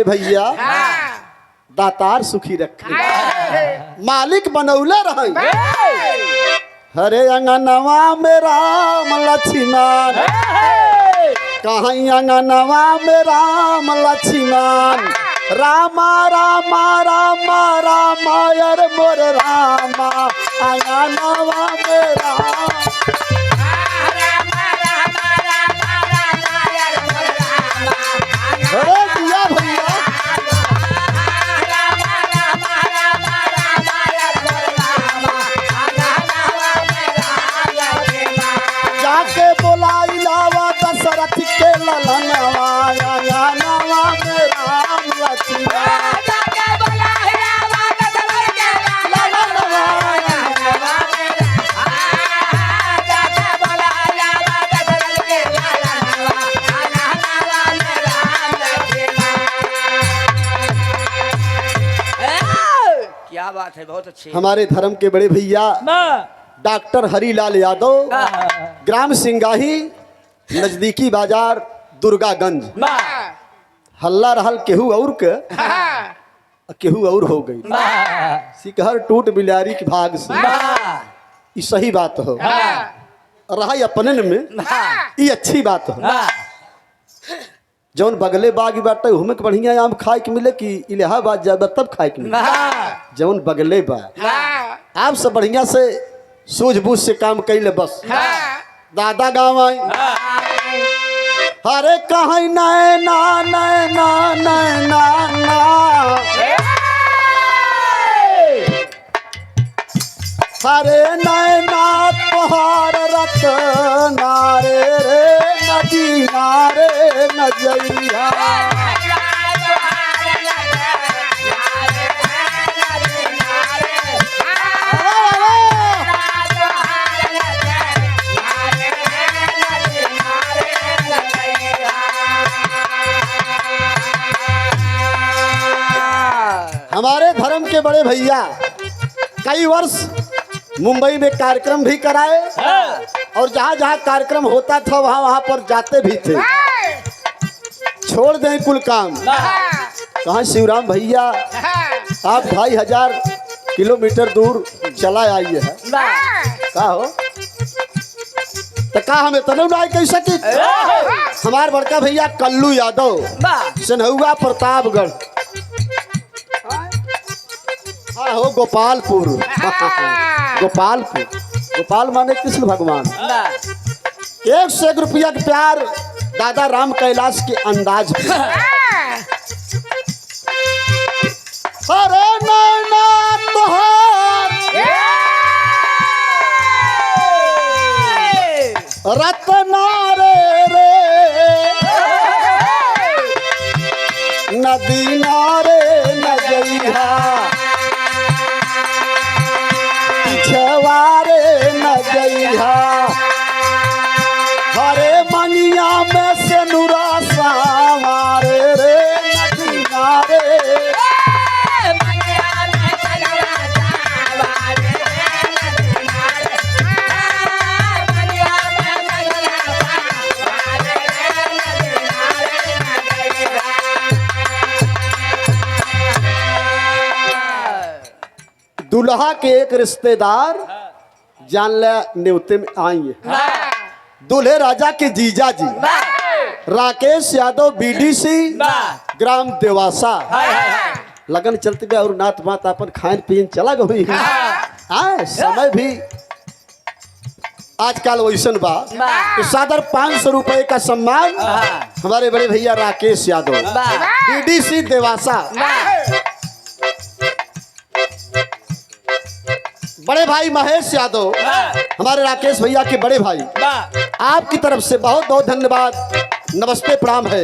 बड़े भैया दातार सुखी रखे मालिक बनौले रहे हरे अंगनवा में राम लक्ष्मण कहाँ अंगनवा में राम लक्ष्मण रामा रामा रामा रामा यार मोर रामा अंगनवा में राम अरे दिया भैया जाके बोलाई लावा दशरथ के ललनवा अंगनवा में राम लक्ष्मण क्या बात है, बहुत अच्छी। हमारे धर्म के बड़े भैया डॉक्टर हरिलाल यादव ग्राम सिंगाही नजदीकी बाजार दुर्गागंज हल्ला रहल केहू और के केहू और हो गई सिकहर टूट बिलारी के भाग से ये सही बात हो रहा अपने में ये अच्छी बात हो जौन बगले बाग बाटे हुमे के बढ़िया आम खाए के मिले कि इलाहाबाद जाबे तब खाए के मिले जौन बगले बा आप सब बढ़िया से सूझबूझ से काम कैले बस दादा गाँव आई अरे कहाँ नैना नैना नैना ना अरे नैना तोहार रत्ना रे रे नदी नारे नजरिया हमारे धर्म के बड़े भैया कई वर्ष मुंबई में कार्यक्रम भी कराए और जहाँ जहाँ कार्यक्रम होता था वहाँ वहाँ पर जाते भी थे छोड़ दें कुल काम कहाँ शिवराम भैया आप 2500 किलोमीटर दूर चला आइए है का हो तो का हम इतना उड़ाई कह सकी हमारे बड़का भैया कल्लू यादव सनहुआ प्रतापगढ़ हाँ हो गोपालपुर गोपालपुर गोपाल माने कृष्ण भगवान 101 रुपया के प्यार दादा राम कैलाश के अंदाज में अरे नैना तोहार रत्ना रे रे नदी नारे नजरिया छवारे नजरिया हरे मनिया में से नुरा सामारे रे नदी नारे दुल्हा के एक रिश्तेदार जान ले न्योते में आई है दूल्हे राजा के जीजा जी राकेश यादव बीडीसी ग्राम देवासा लगन चलते भी और नात मात अपन खान पीन चला गई समय भी आजकल वैसन बा सादर 500 रुपए का सम्मान हमारे बड़े भैया राकेश यादव बीडीसी देवासा बड़े भाई महेश यादव हमारे राकेश भैया के बड़े भाई आपकी तरफ से बहुत बहुत धन्यवाद नमस्ते प्रणाम है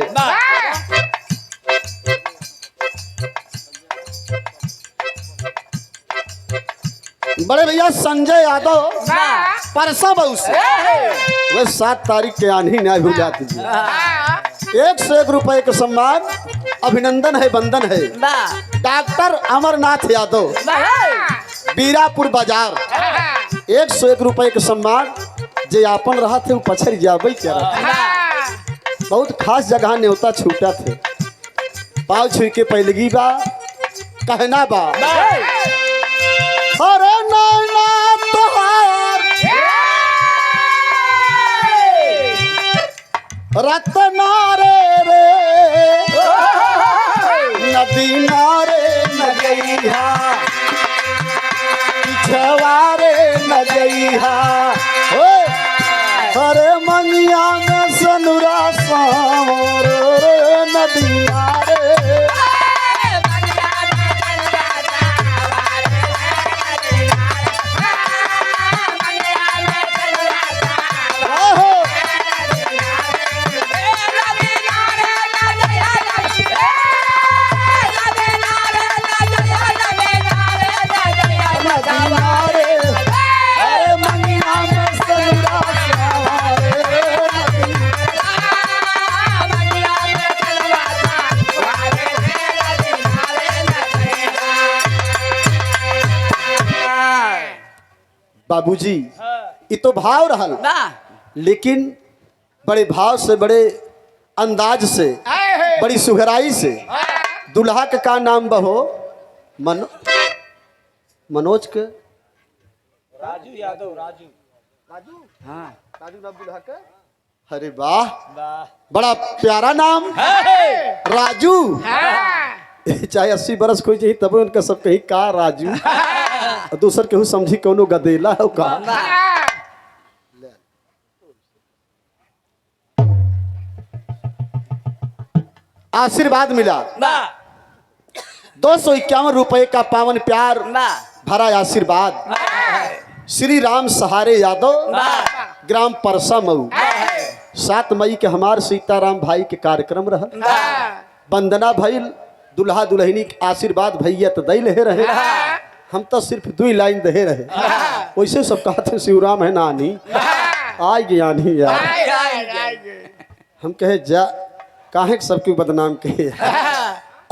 बड़े भैया संजय यादव परसा बहु से वह 7 तारीख के आनी न्याय हो जाती है 101 रुपए का सम्मान अभिनंदन है बंदन है डॉक्टर अमरनाथ यादव बीरापुर बाजार 101 रुपए के सम्मान जे आपन रहा थे वो पछड़ जाबे क्या बहुत खास जगह न्योता छूटा थे पाँव छुई के पैलगी बा कहना बा अरे नैना तोहार रत्ना रे नदी नारे नगैया पिछवारे नगैया अरे मंगिया में सनुरा सावर नदिया रे बाबूजी ये तो भाव रहल लेकिन बड़े भाव से बड़े अंदाज से बड़ी सुघराई से दुल्हा के का नाम बहो मनोज के राजू यादव राजू हाँ राजू नाम दुल्हा के अरे वाह बड़ा प्यारा नाम राजू चाहे 80 बरस कोई चाहिए तब उनका सब कहीं का राजू दूसर केहू समझी कोनो गदेला हो का आशीर्वाद मिला 251 रुपए का पावन प्यार भरा आशीर्वाद श्री राम सहारे यादव ग्राम परसा मऊ 7 मई के हमार सीताराम भाई के कार्यक्रम रहा वंदना भइल दुल्हा दुल्हनी के आशीर्वाद भैया तो दे ले रहे हम तो सिर्फ 2 लाइन दे रहे वैसे सब कहते शिवराम है नानी आय ज्ञानी यार हम कहे जा काहे सबके बदनाम कहे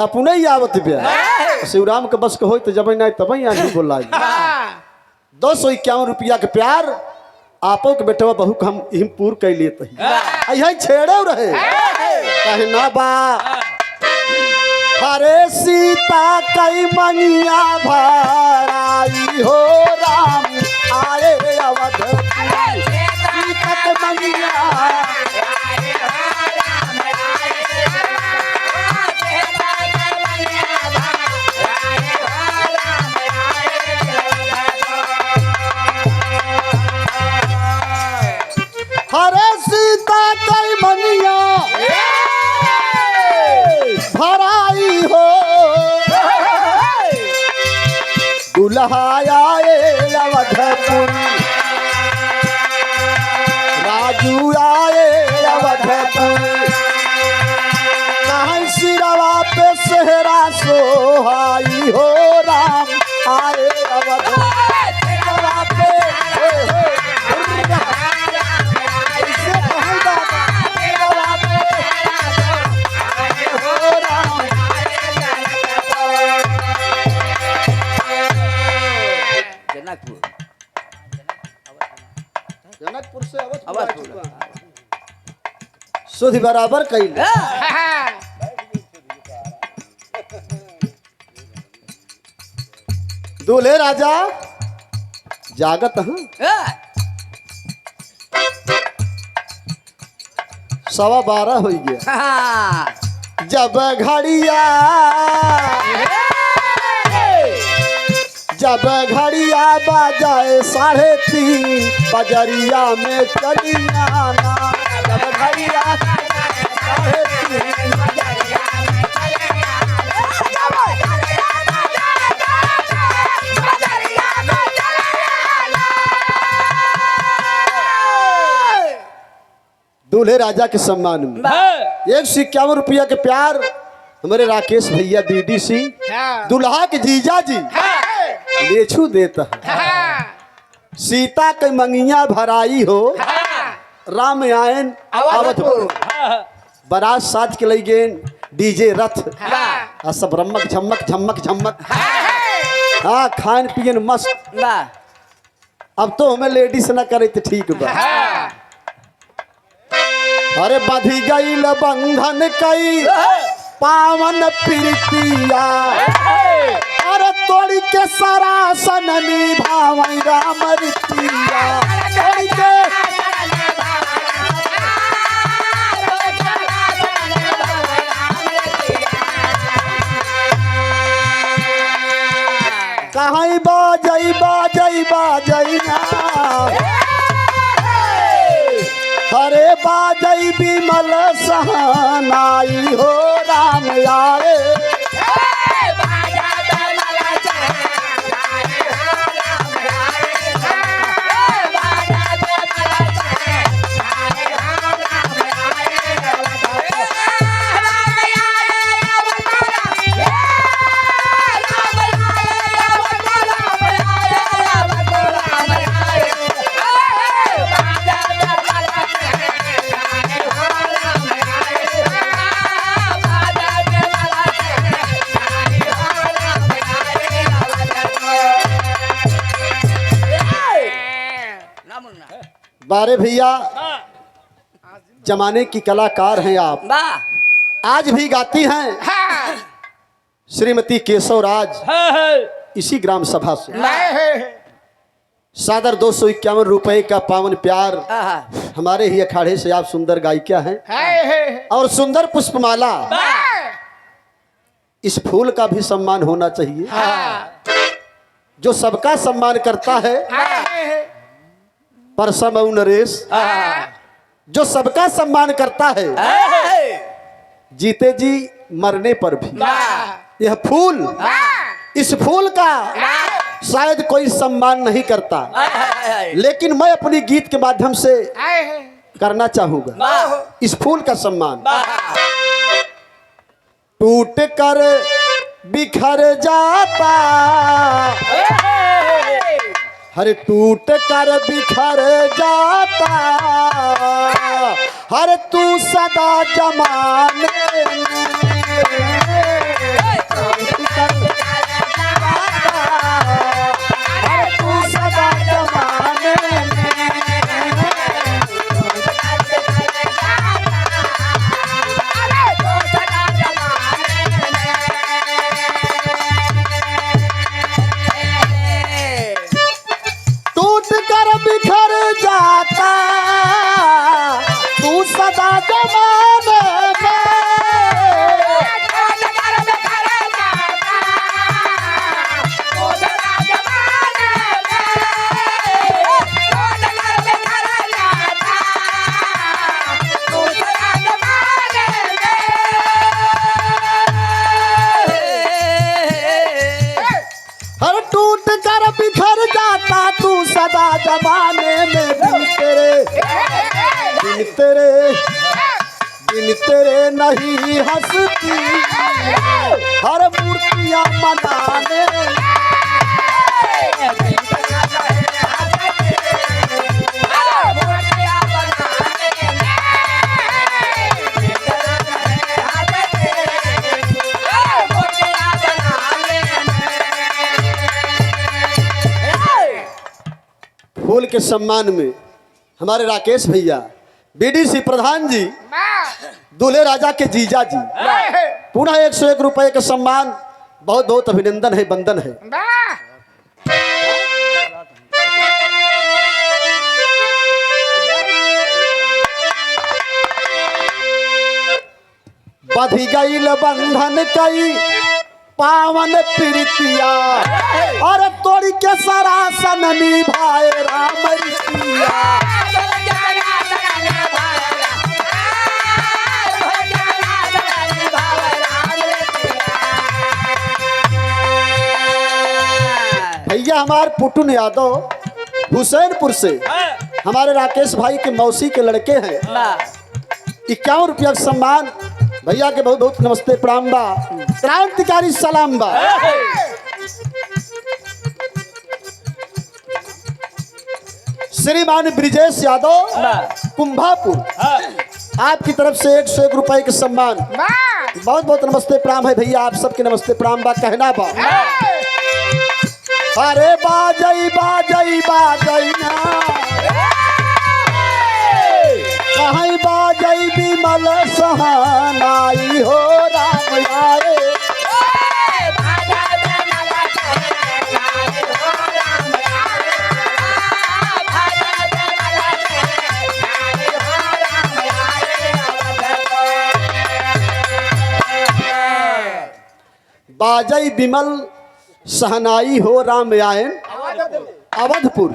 अपने ही आवत ब्या शिवराम के बस के हो तो जब नहीं तब यहाँ बोला 251 रुपया के प्यार आपो के बेटवा बहु हम पूर कर लिए यही छेड़े रहे कहे ना बा हरे सीता कई मनिया भराई हो राम आए अवधपुरी सीता के मनिया हरे सीता कई मनिया भराई हो दुल्हा आए अवधपुरी राजू आए अवधपुरी कहीं सिरवा पे सेहरा सोहाई हो राम आए अवधपुरी पे जनकपुर से अवधपुर सुध बराबर कई दूल्हे राजा जागत हैं 12:15 हो गया जब घड़िया बजाए 3:30 बजरिया में चली आना जब घड़िया 3:30 दूल्हे राजा के सम्मान में 151 रुपया के प्यार हमारे राकेश भैया बीडीसी दुल्हा के जीजा जी लेछू देता है सीता के मंगिया भराई हो राम आयन अवधपुर बारात साज के लई गेन डीजे रथ आ सब रमक झमक झमक झमक हाँ खान पियन मस्त अब तो हमें लेडीज न करे तो ठीक बा अरे बधी गई बंधन कई पावन प्रीतिया अरे तोड़ी के सारा सन निभावई राम रीतिया तोड़ी के कहीं बाजई बाजई बाजई ना हरे बाजई विमल सहनाई हो राम आए बारे भैया जमाने की कलाकार हैं आप वाह आज भी गाती हैं श्रीमती केशवराज इसी ग्राम सभा से सादर 251 रुपए का पावन प्यार हमारे ही अखाड़े से आप सुंदर गायिका हैं और सुंदर पुष्पमाला इस फूल का भी सम्मान होना चाहिए जो सबका सम्मान करता है परसम और नरेश जो सबका सम्मान करता है जीते जी मरने पर भी यह फूल इस फूल का शायद कोई सम्मान नहीं करता लेकिन मैं अपनी गीत के माध्यम से करना चाहूंगा इस फूल का सम्मान टूट कर बिखर जाता हर टूट कर बिखर जाता हर तू सदा जमाने हर तू सदा जमाने बिखर जाता तू सदा जमाने हर टूट कर बिखर जाता तू सदा जमाने में दिन तेरे नहीं हंसती हर मूर्तियां मनाने फूल के सम्मान में हमारे राकेश भैया बीडीसी प्रधान जी दूल्हे राजा के जीजा जी पुनः 101 रुपए का सम्मान बहुत बहुत अभिनंदन है बंदन है बधी गईल बंधन कई पावन प्रीतिया और तोड़ी के सारा सन निभाए राम रीतिया भैया हमारे पुटुन यादव हुसैनपुर से हमारे राकेश भाई के मौसी के लड़के हैं 51 रुपया सम्मान भैया के बहुत बहुत नमस्ते प्रणाम बा क्रांतिकारी सलाम बा श्रीमान ब्रिजेश यादव कुंभापुर आपकी तरफ से 101 रुपए के सम्मान बहुत बहुत नमस्ते प्रणाम है भैया आप सबके नमस्ते प्रणाम बा कहना बा अरे बाजई बाजई बाजई ना कहीं बाजई विमल सहनाई हो राम बाजई बिमल सहनाई हो राम आयन अवधपुर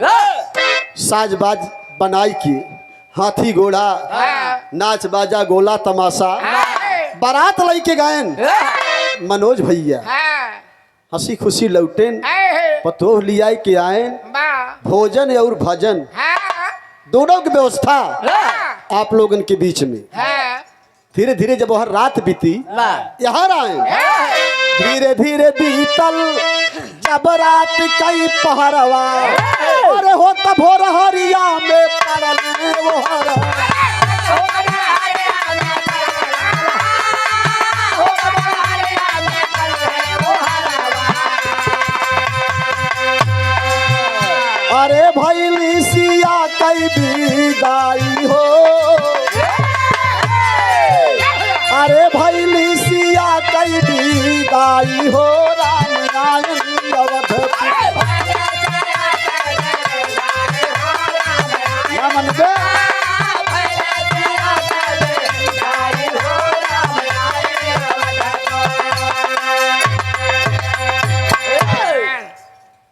साजबाज बनाई की हाथी घोड़ा नाच बाजा गोला तमाशा बारात लाई के गायन मनोज भैया हंसी खुशी लौटेन पतोह लिया के आयन भोजन और भजन दोनों की व्यवस्था आप लोगन के बीच में धीरे धीरे जब वह रात बीती यहाँ आए धीरे धीरे बीतल जब रात कई पहरवा अरे हो तब हो हरिया में पड़ल वो हरवा अरे भैली सिया कई विदाई हो अरे भैली सिया कई विदाई हो राम नारायण अवधपुर नमन गे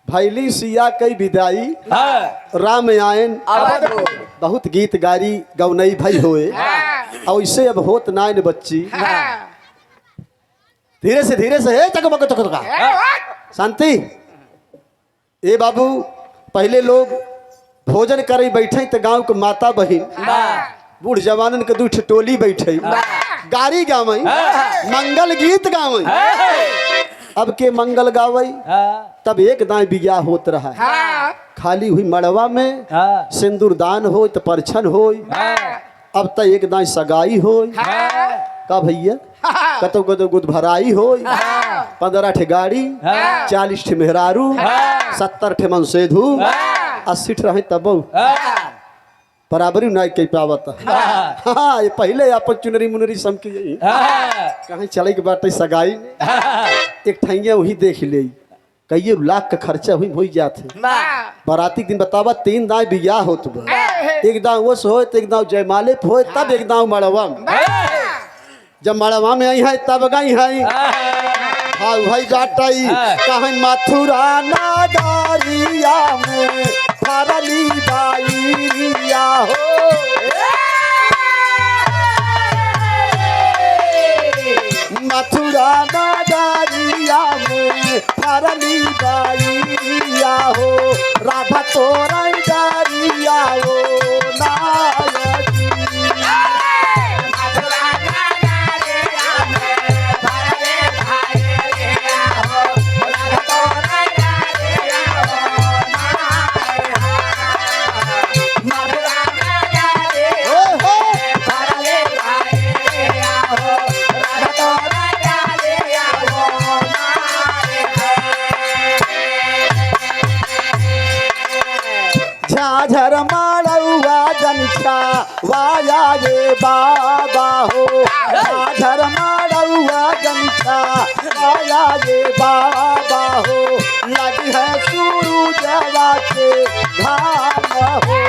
भैली सिया कई विदाई राम आयन बहुत गीत गारी गौनई भाई होए और इससे अब होत नाइन बच्ची धीरे से हे चकमक चकचका शांति ए बाबू पहले लोग भोजन करे बैठे तो गांव के माता बहन बूढ़ जवानन के दूठ टोली बैठे गारी गावई मंगल गीत गावई अब के मंगल गावई तब एक दाएं बिया होत रहा खाली हुई मड़वा में सिंदूर दान हो तो परछन हो अब तक एक दाएं सगाई हो का भैया कतो कतो गुद भराई हो 15 ठे गाड़ी 40 ठे मेहरारू 70 ठे मनसेधु 80 ठे रहे तब बराबरी नहीं कह पावत हाँ ये पहले अपन चुनरी मुनरी सम के कहीं चले के बाटे सगाई एक ठैया वही देख ले कई लाख का खर्चा हुई हो जाते बाराती दिन बतावा 3 दाएं बिया होत एक दाव वो हो एक दाव जयमाले हो तब एक दाव मड़वा जब मड़वा में आई है तब गई है हाँ भाई गाटाई कहीं मथुरा नागरिया में फरली बाईया हो मथुरा नागरिया में फरली बाईया हो राधा तोरा डारिया हो नायकी झाझर माड़ुआ जनछा वाया ये बाबा हो झाझर माड़ुआ जनछा वाया ये बाबा हो लगी है सूरजवा के धाम हो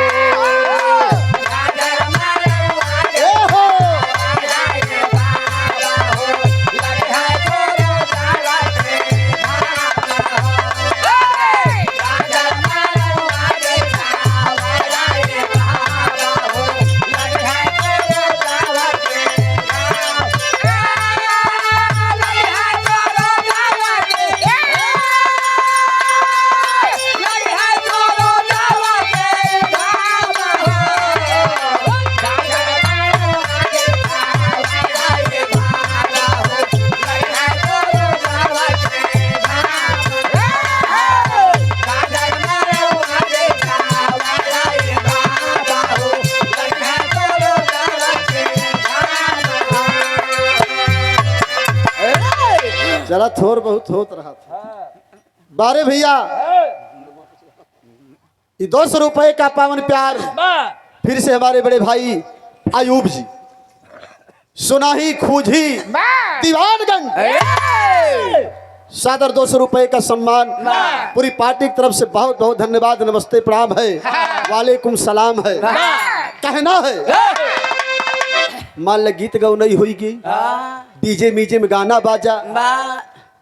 चला थोर बहुत होत रहा था बारे भैया ये 200 रुपए का पावन प्यार फिर से हमारे बड़े भाई आयूब जी सुनाही खूजी दीवानगंज सादर 200 रुपए का सम्मान पूरी पार्टी की तरफ से बहुत बहुत धन्यवाद नमस्ते प्रणाम है वालेकुम सलाम है कहना है मान ल गीत गौ नहीं हुई डीजे मीजे में गाना बाजा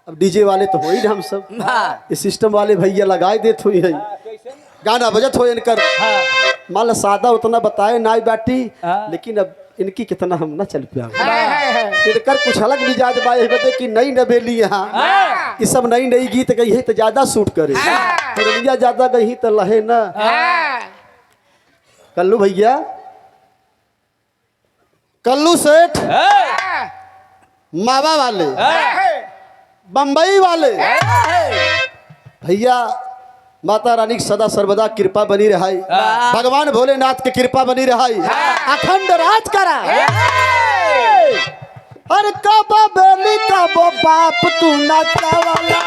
अब डीजे वाले तो हो ही ना हम सब, हाँ। ये सिस्टम वाले भैया लगाए देत हुई है, कैसे गाना बजत हो इनकर। हाँ मान लो सादा उतना बताए नाई बाटी, हाँ। लेकिन अब इनकी कितना हम ना चल पाए। इनकर कुछ अलग मिजाज बाए बदे कि नई नवेली यहाँ हाँ। ये सब नई नई गीत गई है तो ज्यादा सूट करे, पुरनिया ज्यादा गई तो लहे ना। कल्लू भैया, कल्लू सेठ, मावा वाले, बम्बई वाले भैया, माता रानी की सदा सर्वदा कृपा बनी रहाई, भगवान भोलेनाथ की कृपा बनी रहाई, अखंड राज करा। हर कबो बेली कबो बाप तू नाचा वाला,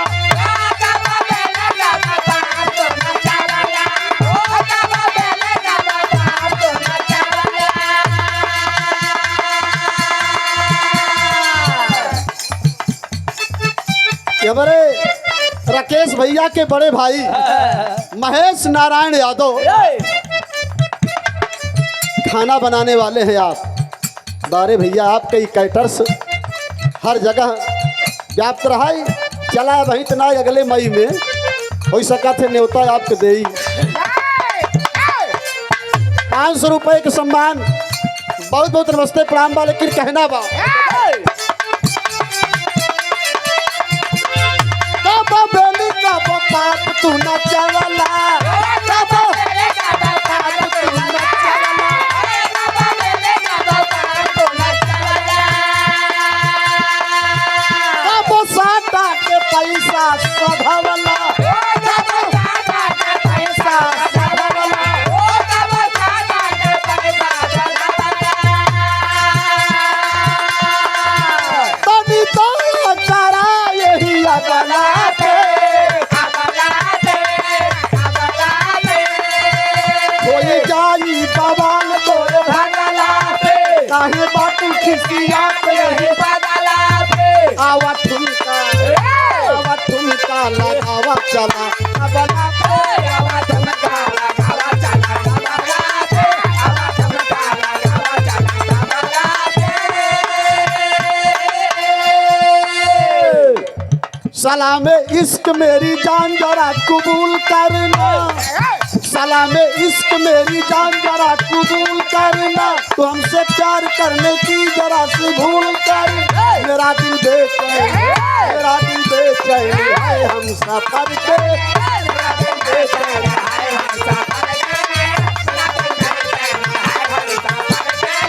बड़े राकेश भैया के बड़े भाई महेश नारायण यादव खाना बनाने वाले हैं आप। बारे भैया आपके कैटर्स हर जगह व्याप्त रहा, चला है वहीं तना अगले मई में हो सका थे न्योता आपके दे 500 रुपए के सम्मान। बहुत बहुत नमस्ते प्रणाम बा, लेकिन कहना बा बेली का वो बाप तू न चावला, वो साटा के पैसा सधवला, पैसा सधवला, तनी तो करा यही अगला के कोई जाई बवाल तोर भगला पे, काहे बातू खिसिया यही बदला पे, आवा ठुमका लगावा चला बना पे, आवा ठुमका लगावा चला बना पे, आवा ठुमका लगावा चला बना पे। सलामे इश्क मेरी जान जरा कबूल करना, सलामे इश्क मेरी जान जरा कबूल करना, तो हमसे प्यार करने की जरा सी भूल कर, मेरा दिल बेचैन, मेरा दिल बेचैन है हम सफर के, मेरा दिल बेचैन है हम सफर के, मेरा दिल बेचैन है हम सफर के।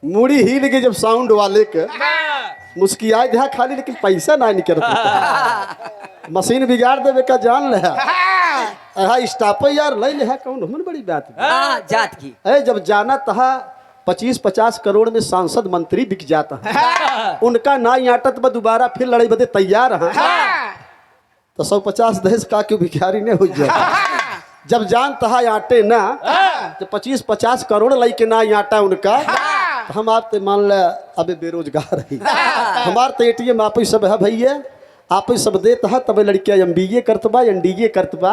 मुड़ी हिल गई जब साउंड वाले के मुस्कियाए दे खाली, लेकिन पैसा ना निकल मशीन बिगाड़ देवे का जान ले स्टाफ यार ले ले कौन हमन बड़ी बात जात की जब जाना तहा 25-50 करोड़ में सांसद मंत्री बिक जाता है, उनका ना आटत बा दोबारा फिर लड़ाई बदे तैयार है, तो 150 देश का क्यों भिखारी ने हो जाए। जब जान तहा आटे ना, जब 25-50 करोड़ लाई के ना आटा उनका, हम आप ते मान ले अबे बेरोजगार है, हमार तो एटीएम आप ही सब है भैया, आप ही सब देत है, तब लड़किया MBA करतबा NDA करतबा,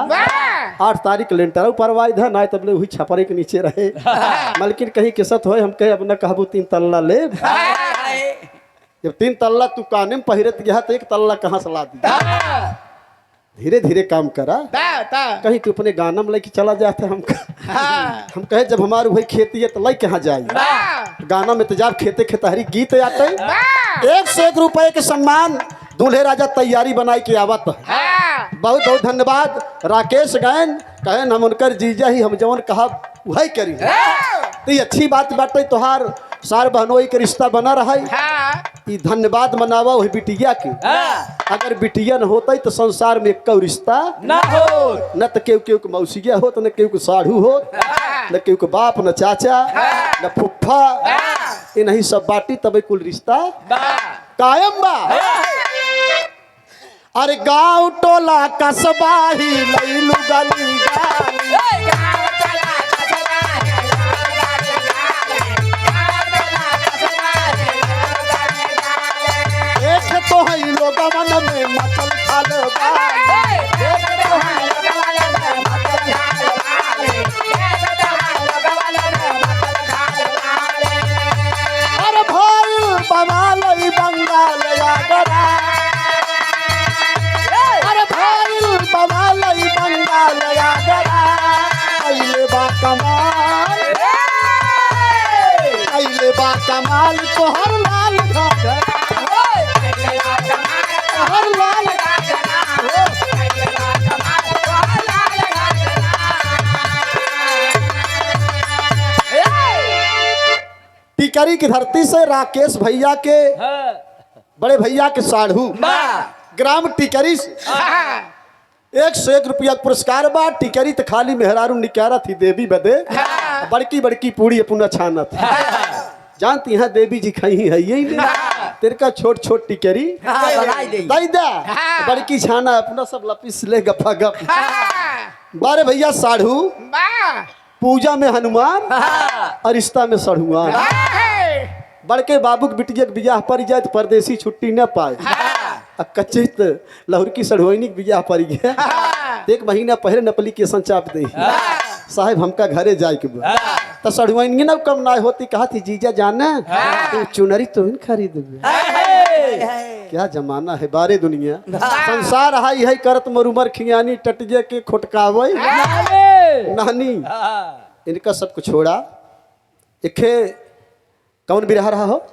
8 तारीख लेंटर परवाई था ना, तब ले वही छपरे के नीचे रहे। मलकिन कहीं किसत होए हम कहे अपना कहबू 3 तल्ला ले, जब 3 तल्ला तू काने में पहिरत गया तो 1 तल्ला कहाँ से ला दी। धीरे धीरे काम करा, कहीं तू अपने गाना में लेके चला जाता हम कहे जब हमारे भाई खेती है तो लाई कहाँ जाए, गाना में तो जब खेते खेतहरी गीत आते 1 से 1 रुपए के सम्मान दूल्हे राजा तैयारी बनाई के आवत। बहुत बहुत धन्यवाद राकेश गैन, कहन हम उनकर जीजा ही हम जवन कहा वही करी, तो ये अच्छी बात बाटे तोहार सार बहनोई के रिश्ता बना रहा, ये धन्यवाद मनावा वही बिटिया के। अगर बिटिया न होता तो संसार में एक रिश्ता ना हो, न तो केहू केहू के मौसिया हो, न केहू के साढ़ू हो, न केहू के बाप, न चाचा, न फुफ्फा, ये नहीं सब बाटी तबे कुल रिश्ता कायम बा। अरे गाँव टोला कस्बा ही लैलू गली एक तो है लोग मन में मचल अरे भाई कमाल तोहर लाल घाघरा तोहर लाल टिकरी की धरती से राकेश भैया के बड़े भैया के साढ़ू ग्राम टिकरी से 101 रुपया पुरस्कार बा। टिकरी तो खाली मेहरारू निकारा थी देवी बदे बड़की बड़की पूड़ी अपना छाना थी जानती हैं देवी जी खई है यही तेरे का छोट छोट टिकरी दई दा बड़की छाना अपना सब लपीस ले गफा गप। बारे भैया साढ़ू पूजा में हनुमान और रिश्ता में सढ़ुआन। बड़के बाबू के बिटिया के बियाह पर जाए तो परदेसी छुट्टी न पाए कच्चे लहुर की सढ़ुआनी के बियाह पर गया 1 महीना पहले नपली केसन चाप दे साहेब हमका घरे जाए के तो सढ़ुआनी न कम ना होती कहा थी जीजा जाना तो चुनरी तो खरीद क्या जमाना है बारे दुनिया संसार हाई है करत मरुमर खियानी टटिया के खोटकावे नानी इनका सब कुछ छोड़ा इखे कौन बिरहा रहा हो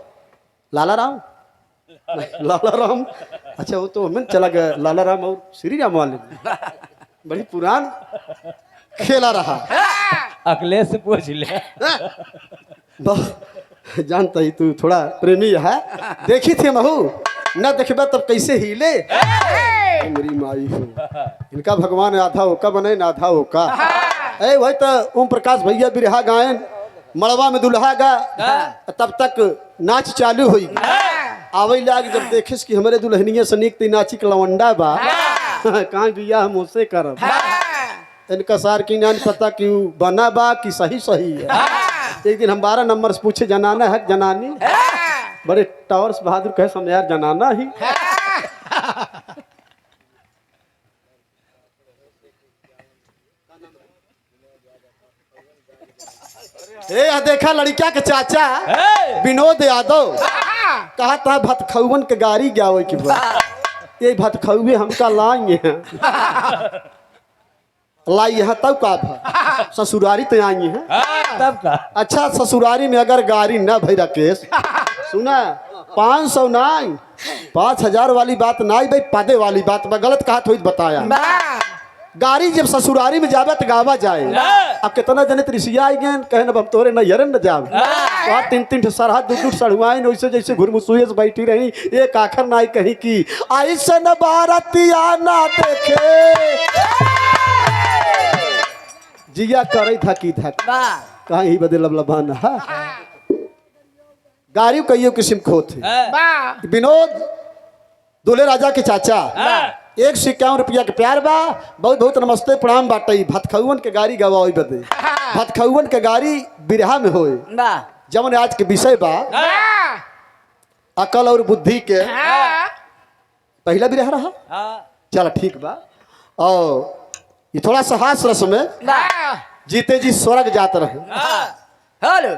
लाला राम अच्छा वो तो हमें चला गया लाला राम और श्री राम वाले बड़ी पुरान खेला रहा अगले से पूछ ले जानता ही तू थोड़ा प्रेमी है देखी थी महू न देखबा तब कैसे हिले मेरी माई हो इनका भगवान आधा होका बने ना आधा होका ए वही तो ओम प्रकाश भैया बिरहा गायन मड़वा में दुल्हा गा तब तक नाच चालू हुई आवे लाग जब देखिस कि हमारे दुल्हनिया सनीक ती नाची के लवंडा बा कहाँ बिया हम उससे करब इनका सार की नान पता क्यों बना बा कि सही सही है। एक दिन हम 12 नंबर से पूछे जनाना है जनानी बड़े टावर से बहादुर कहे समझ यार जनाना ही ए देखा लड़किया के चाचा विनोद यादव कहा था भतखौवन के गाड़ी गया कि ये भतखौवे हमका लाएंगे लाई है तब का ससुरारी तो आई है तब का अच्छा ससुरारी में अगर गाड़ी न भई राकेश सुना 500 नहीं 5000 वाली बात नहीं भाई पदे वाली बात मैं गलत कहा तो बताया गाड़ी जब ससुरारी में जावे तो गावा जाए अब कितना जने त्रिसिया आई गए कहे ना हम तोरे न यरन न जावे वहाँ 3-3 सरहद 2-2 सड़ुआइन वैसे जैसे घुरमुसुए से बैठी रही एक आखर ना कहीं की ऐसे न बारतिया ना देखे जिया करे था की था कहाँ ही बदे लबलबान गाड़ी कईयो किस्म को थे विनोद दूल्हे राजा के चाचा 151 रुपया के प्यार बा बहुत बहुत नमस्ते प्रणाम बाटई भतखौवन के गाड़ी गवाई बदे भतखौवन के गाड़ी बिरहा में होए जमन आज के विषय बा अकल और बुद्धि के पहला बिरहा रहा चल ठीक बा और ये थोड़ा सा हास रस में जीते जी स्वर्ग जाते रहे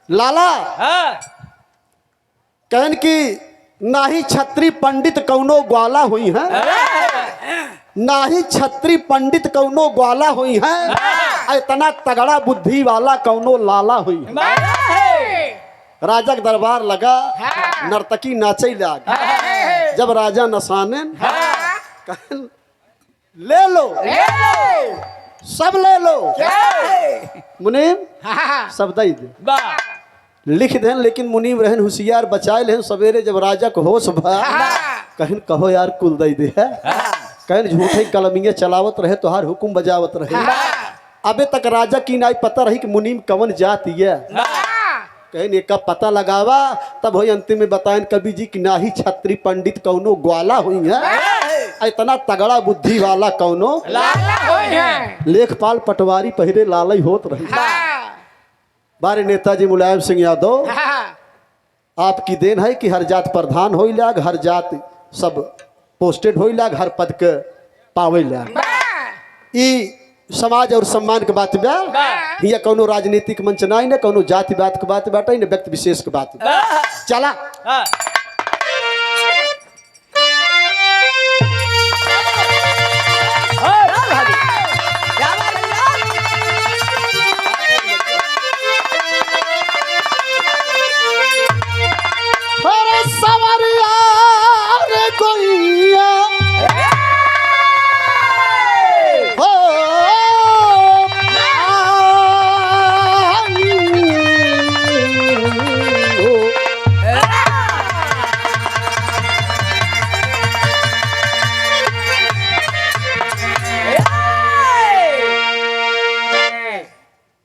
लाला कहन की नाही छत्री पंडित कौनो ग्वाला हुई है नाही छत्री पंडित कौनो ग्वाला हुई है इतना तगड़ा बुद्धि वाला कौनो लाला हुई है। राजा के दरबार लगा नर्तकी नाचे लाग जब राजा नसाने ले लो सब ले लो मुनीम सब दई दे लिख दें लेकिन मुनीम रहन होशियार बचाए लेन सवेरे जब राजा को होश भा कहन कहो यार कुल दई दे है कहन झूठे कलमिया चलावत रहे तो हर हुकुम बजावत रहे अबे तक राजा की नाई पता रही कि मुनीम कवन जात है कहन एक का पता लगावा तब हो अंतिम में बताएं कवि जी की नाही छत्री पंडित कौनो ग्वाला हुई है इतना तगड़ा बुद्धि वाला कौनो लेखपाल पटवारी पहरे लालई होत रही बारे नेताजी मुलायम सिंह यादव आपकी देन है कि हर जात प्रधान हो लाग हर जात सब पोस्टेड हो लाग हर पद के पावे लाग ई समाज और सम्मान के बात बा हिया कोनो राजनीतिक मंच नहीं न कोनो जाति बात के बात बाटे न व्यक्ति विशेष के बात चला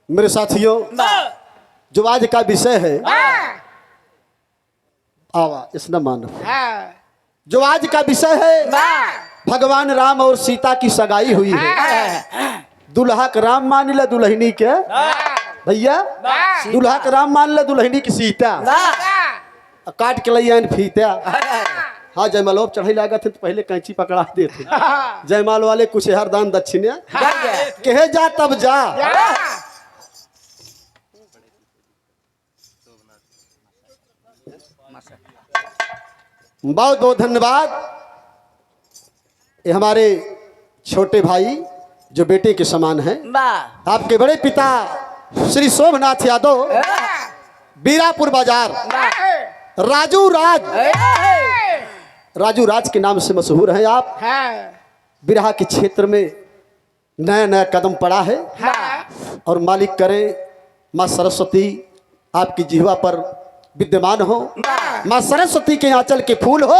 मेरे साथियों, जो आज का विषय है, आवा इसने मानो, जो आज का विषय है, भगवान राम और सीता की सगाई हुई है। दुल्हा का राम मान ले, दुल्हनी के भैया, दुल्हा का राम मान ले, दुल्हनी की सीता। काट के लैया फीता। हाँ, जयमाल चढ़ाई लागत है तो पहले कैंची पकड़ा देते। जयमाल वाले कुछ हरदान दक्षिणा कहे जा तब जा। बहुत बहुत धन्यवाद। ये हमारे छोटे भाई जो बेटे के समान हैं, आपके बड़े पिता श्री सोमनाथ यादव, बीरापुर बाजार, राजू राज के नाम से मशहूर हैं आप। बिरहा के क्षेत्र में नया नया कदम पड़ा है और मालिक करें माँ सरस्वती आपकी जिह्वा पर विद्यमान हो, माँ सरस्वती के आंचल के फूल हो।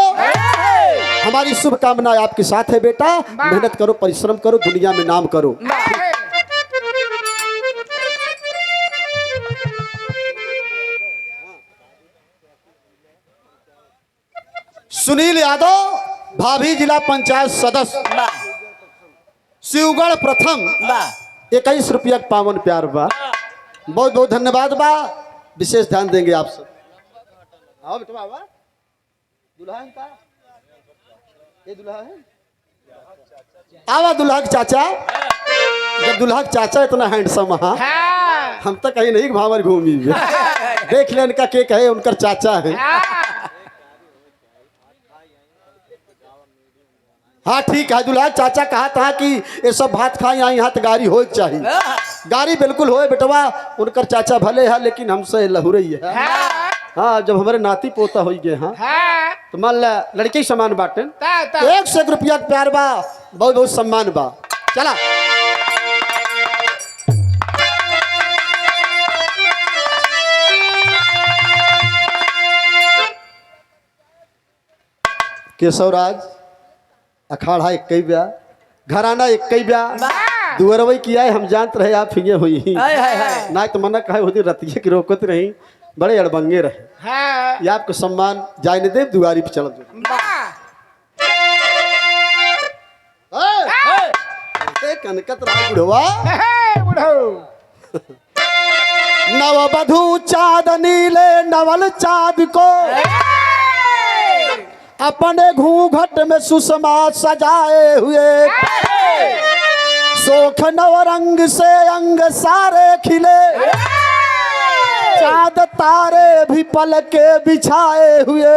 हमारी शुभकामना आपके साथ है बेटा। मेहनत करो, परिश्रम करो, दुनिया में नाम करो। सुनील यादव, भाभी जिला पंचायत सदस्य, शिवगढ़ प्रथम, 21 रुपया पावन प्यार बा। बहुत बहुत धन्यवाद बा। विशेष ध्यान देंगे आप सब। आओ बेटा बाबा, दुल्हा का ये दुल्हा है, आवा दुल्हा के चाचा। जब दुल्हा के चाचा इतना हैंडसम, हम तो कहीं नहीं भावर घूमी देख ले इनका के कहे उनका चाचा है। हाँ ठीक है, दुल्हा चाचा कहा था कि ये सब भात खाए यहाँ तो गाड़ी हो चाहिए। गाड़ी बिल्कुल होए बेटवा, उनकर चाचा भले है लेकिन हमसे लहुरई है। हाँ, जब हमारे नाती पोता हो गए हाँ तो मान ला लड़के समान बाटे, 1 रुपया प्यार बा, बहुत बहुत सम्मान बा। चला केशवराज, अखाड़ा 21 ब्या, घराना 21 ब्या, दुअरवई किया है। हम जानते रहे आप फिंगे हुई ना तो मना कहे होती रतिया की रोकत रही, बड़े अड़बंगे रहे। ये आपको सम्मान जाने दे, दुआरी पे चल कनकत रहा बुढ़वा। नववधू चांदनी ले नवल चाँद को, अपने घूंघट में सुषमा सजाए हुए। सोख नवरंग से अंग सारे खिले, चाँद तारे भी पलके बिछाए हुए।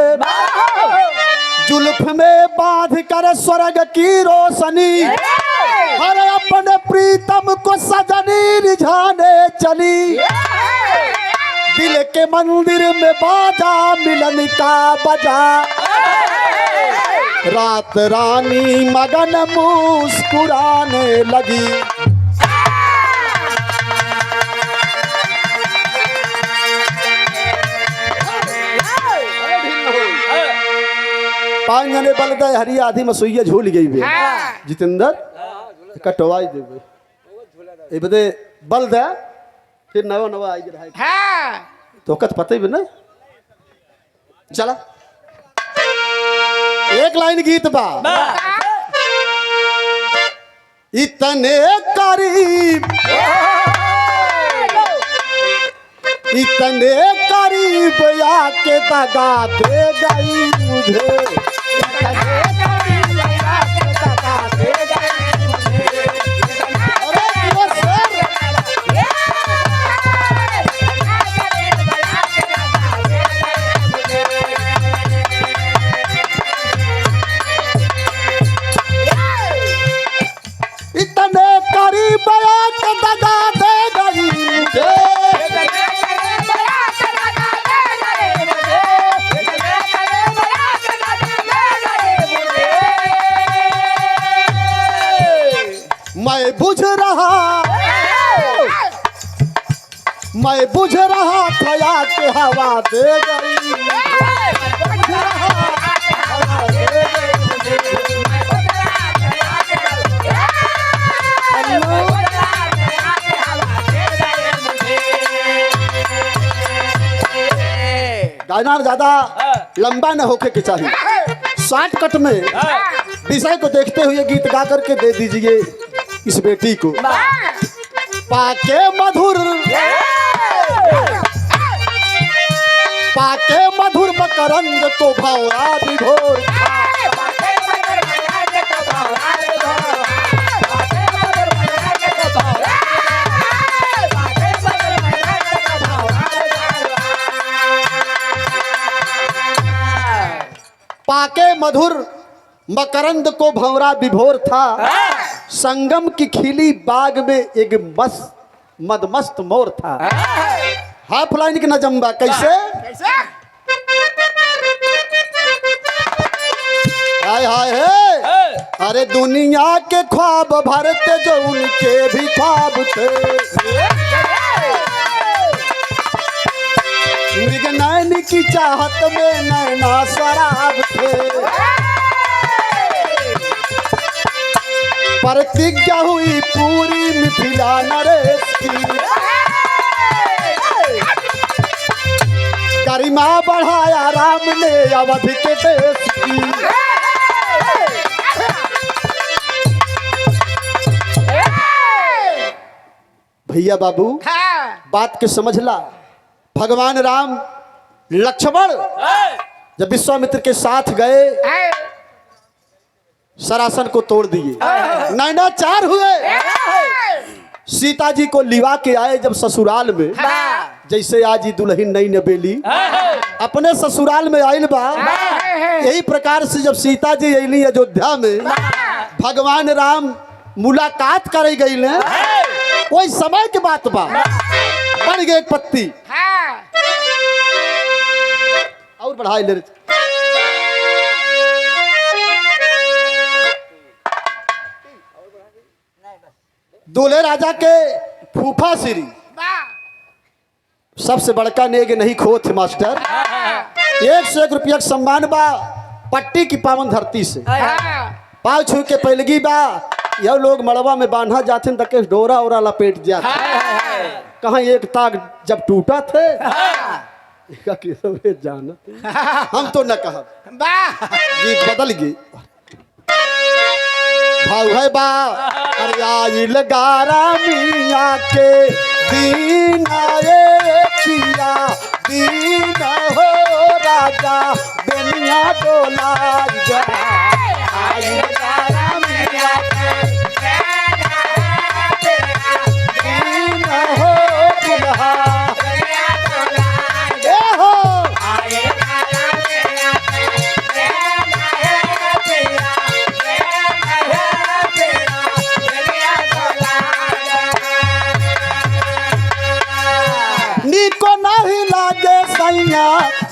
जुल्फ में बांध कर स्वर्ग की रोशनी, हर अपने प्रीतम को सजनी रिझाने चली। दिल के मंदिर में बाजा मिलन का बजा, रात रानी मगन मुस्कुराने लगी। पाँच जने बल गए, हरी आधी मसुइया झूल गई बे। जितेंद्र कटवाई दे बदे बल दे, फिर नवा नवा आई रहा तो कत पते भी ना। चला एक लाइन गीत बा। इतने करीब, इतने करीब आके दगा दे गई मुझे। इतने करीब आके दगा दे गई मुझे। मैं बुझ रहा था या के हवा दे गई। कहना ज्यादा लंबा न होके के चाहिए। शॉर्टकट में विषय को देखते हुए गीत गा करके दे दीजिए इस बेटी को। पाके मधुर मकरंद को भौरा विभोर पाके मधुर मकरंद को भंवरा विभोर था। संगम की खिली बाग में एक मदमस्त मोर था। हाफ लाइन के नजम्बा कैसे? हाय हाय है। अरे दुनिया के ख्वाब भरते जो उनके भी ख्वाब थे। मृग नैन की चाहत में नैना शराब थे। प्रतिज्ञा हुई पूरी मिथिला नरेश की। गरिमा बढ़ाया राम ने अवध के देश की। भैया बाबू बात के समझला। भगवान राम लक्ष्मण जब विश्वामित्र के साथ गए सरासन को तोड़ दिए, नैनाचार हुए। सीता जी को लिवा के आए जब ससुराल में, जैसे आज ही दुल्हन नई नबेली अपने ससुराल में आयल बा, यही प्रकार से जब सीता जी अली अयोध्या में भगवान राम मुलाकात करे गई, कोई समय के बात बा, बन गए एक पत्ती और बढ़ाई ले। दूल्हे राजा के फूफा श्री सबसे बड़का नेग नहीं खो थे मास्टर। 101 रुपया सम्मान बा पट्टी की पावन धरती से। पाँव छू के पैलगी बा, यह लोग मड़वा में बांधा जाते तक डोरा ओरा लपेट जाते। कहाँ एक ताक जब टूटा थे जानत हम तो न कहा गीत बदल गई। भाव है बा अरे आइल गारा मिया के दीन आए किया दीन हो राजा बेनिया डोला आइल गारा मिया के दीन हो दुल्हा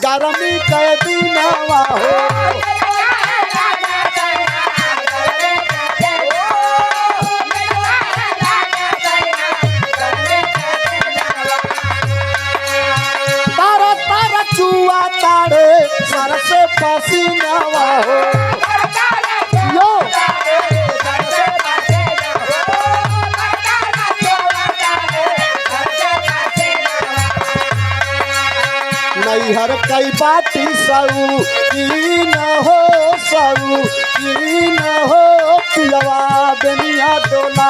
गरमी के दिनवा हो तारा तारा चुआ तारे सर से पसीनावा हो यो हर कई बाती सऊ की न हो सऊ की न हो पिलवा बेनिया डोला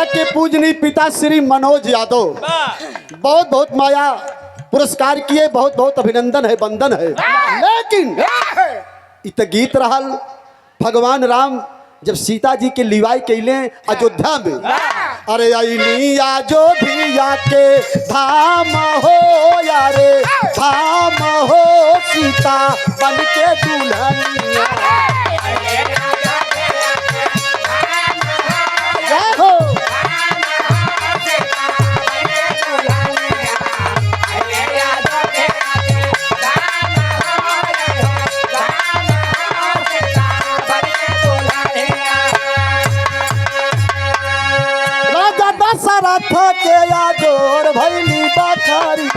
के पूजनी पिता श्री मनोज यादव बहुत बहुत माया पुरस्कार किए, बहुत बहुत अभिनंदन है, वंदन है। लेकिन इत गीत रहल भगवान राम जब सीता जी के लिवाई कैले अयोध्या में, अरे अली अयोध्या के धाम हो यारे धाम हो सीता बन के दुल्हनिया नाथ के आजोर भैली बखारी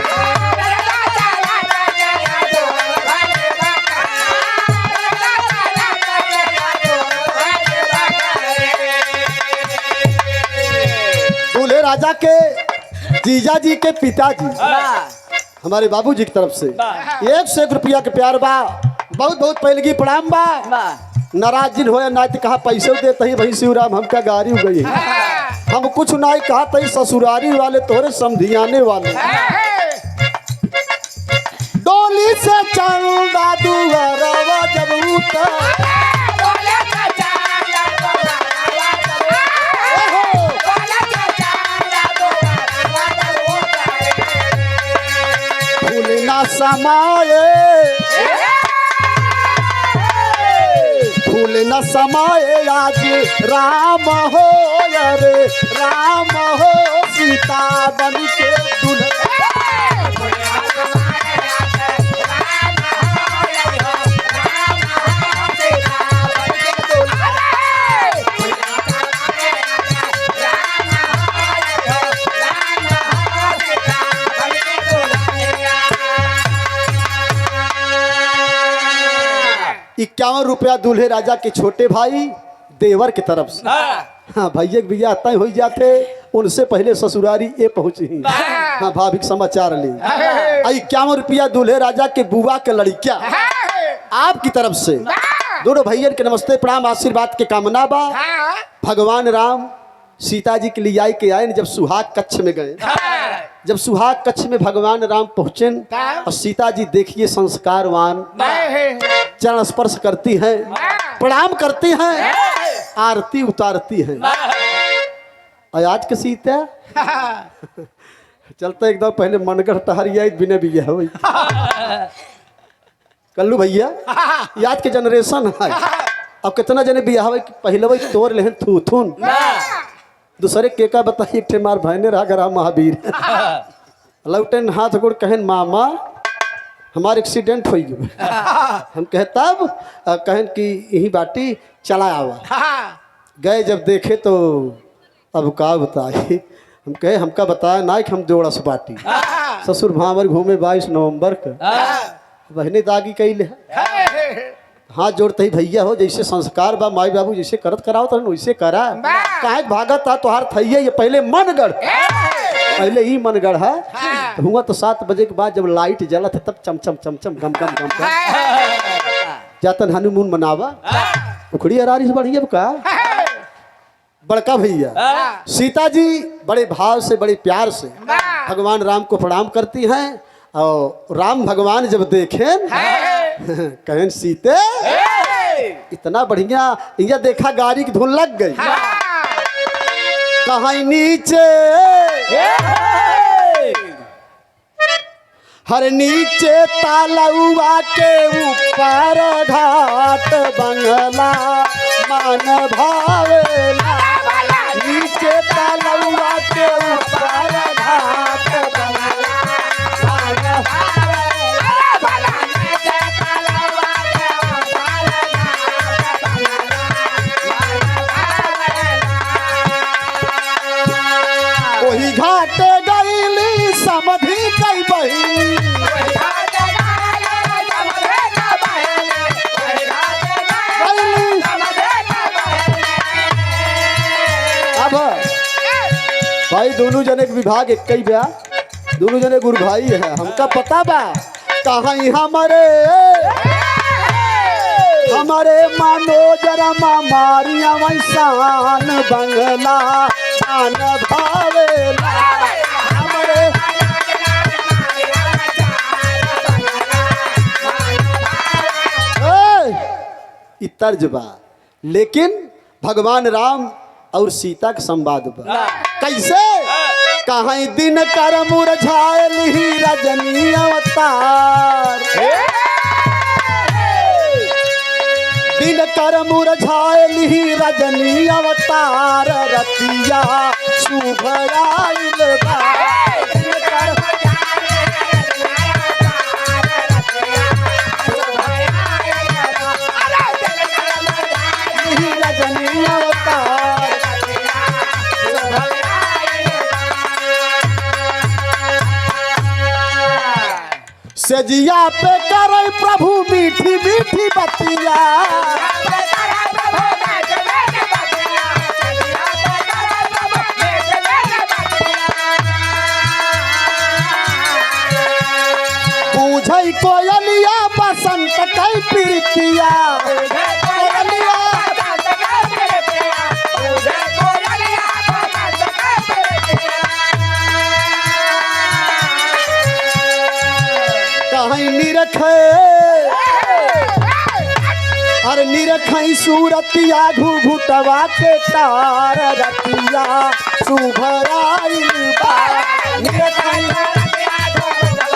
दूल्हे राजा के जीजा जी के पिताजी हमारे बाबूजी की तरफ से 1 रुपया के प्यार बा बहुत बहुत पहलगी प्रणाम बा नाराज जिन होया ना कहा पैसे देते ही भाई शिवराम हमका गाड़ी हो गई हम कुछ ना कहा तही ससुरारी वाले तोरे समधियाने वाले डोली से चंदा दुआरवा जब उतर फूल ना समाये फूल न समाये आज राम हो रे राम हो सीता बन के दुल्हन ₹51 दूल्हे राजा के छोटे भाई देवर की तरफ से हाँ भैया भैया तय हो जाते उनसे पहले ससुरारी ये पहुंची हाँ भाभी समाचार ली ₹51 दूल्हे राजा के बुआ के लड़किया आपकी तरफ से दोनों भैया के नमस्ते प्रणाम आशीर्वाद के कामना बा भगवान राम सीता जी के लिए आई के आए जब सुहाग कच्छ में गए जब सुहाग कच्छ में भगवान राम पहुंचे और सीता जी देखिए संस्कारवान चरण स्पर्श करती हैं प्रणाम करती हैं आरती उतारती हैं और आज के सीता चलते एकदम पहले मनगढ़ टहरिया बिना बिया हो कल्लू भैया आज के जनरेशन है अब कितना जने बिया हो पहले वही तोड़ लेहन थूथुन दूसरे के का बताइए एक ठे मार भैने रहा गरा महावीर लौटन हाथ गोड़ कहन मामा हमार एक्सीडेंट हो गया हम कहे तब कहन कि यही बाटी चला आवा गए जब देखे तो अब का बताए हम कहे हमका बताया ना कि हम जोड़स बाटी ससुर भावर घूमे 22 नवंबर का बहने दागी कैले हाथ जोड़ते ही भैया हो जैसे संस्कार बा माई बाबू जैसे करत कराओ तो वैसे करा काहे भागत था तुहार थैया ये पहले मनगढ़ पहले ही मनगढ़ है हुआ तो 7 बजे के बाद जब लाइट जलत है तब चमचम चमचम गम गम गम जातन हनीमून मनावा उखड़ी अरारी से बढ़िया का बड़का भैया सीता जी बड़े भाव से बड़े प्यार से भगवान राम को प्रणाम करती हैं और राम भगवान जब देखें कहन सीते इतना बढ़िया ये देखा गाड़ी की धुन लग गई कहाँ नीचे हर नीचे तालुआ के ऊपर घाट बंगला मन भावेला नीचे तालुआ के ऊपर घाट बंगला मन वही घाट गईली समधी कई बही अब भाई दोनों जने के विभाग एक ही बया दोनों जने गुरु भाई है हमका पता बा कहाँ हमारे मानो जरा मारिया वैसान बंगला मान भावेला हमारे तर्ज बा लेकिन भगवान राम और सीता के संवाद बा कैसे कहाँ दिन कर मुरझायल ही रजनी अवतार दिन कर मुरझायल ही रजनी अवतार रतिया शुभ आइल बा रजनी अवतार सजिया पे करे प्रभु मीठी मीठी बतिया पूछै कोयलिया बसंत कई प्रीतिया कोयलिया कहीं निरखे अरे निरखई सूरतिया घुघुटवा के तार रतिया सुभराइल बा निरखई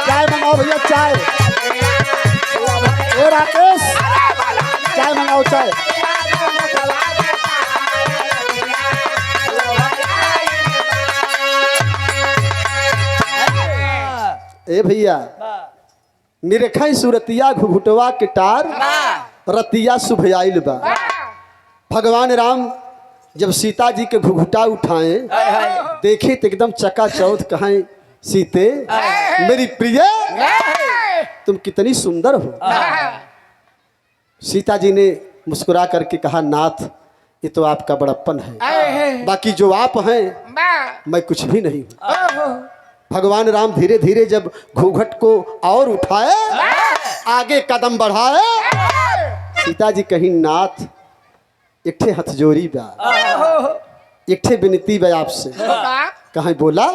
चाय मंगाओ भैया चाय ए राकेश चाय मंगाओ चाय ए भैया निरखई सूरतिया घुघुटवा के तार रतिया सुभयाइल बा। भगवान राम जब सीता जी के घुघुटा उठाए देखे तो एकदम चकाचौंध कहें सीते मेरी प्रिय तुम कितनी सुंदर हो। सीता जी ने मुस्कुरा करके कहा नाथ ये तो आपका बड़प्पन है, बाकी जो आप हैं मैं कुछ भी नहीं हूँ। भगवान राम धीरे धीरे जब घूंघट को और उठाए आगे कदम बढ़ाए सीता जी कहीं नाथ एक ठे हथजोरी बा एक ठे विनती बा आपसे कहीं बोला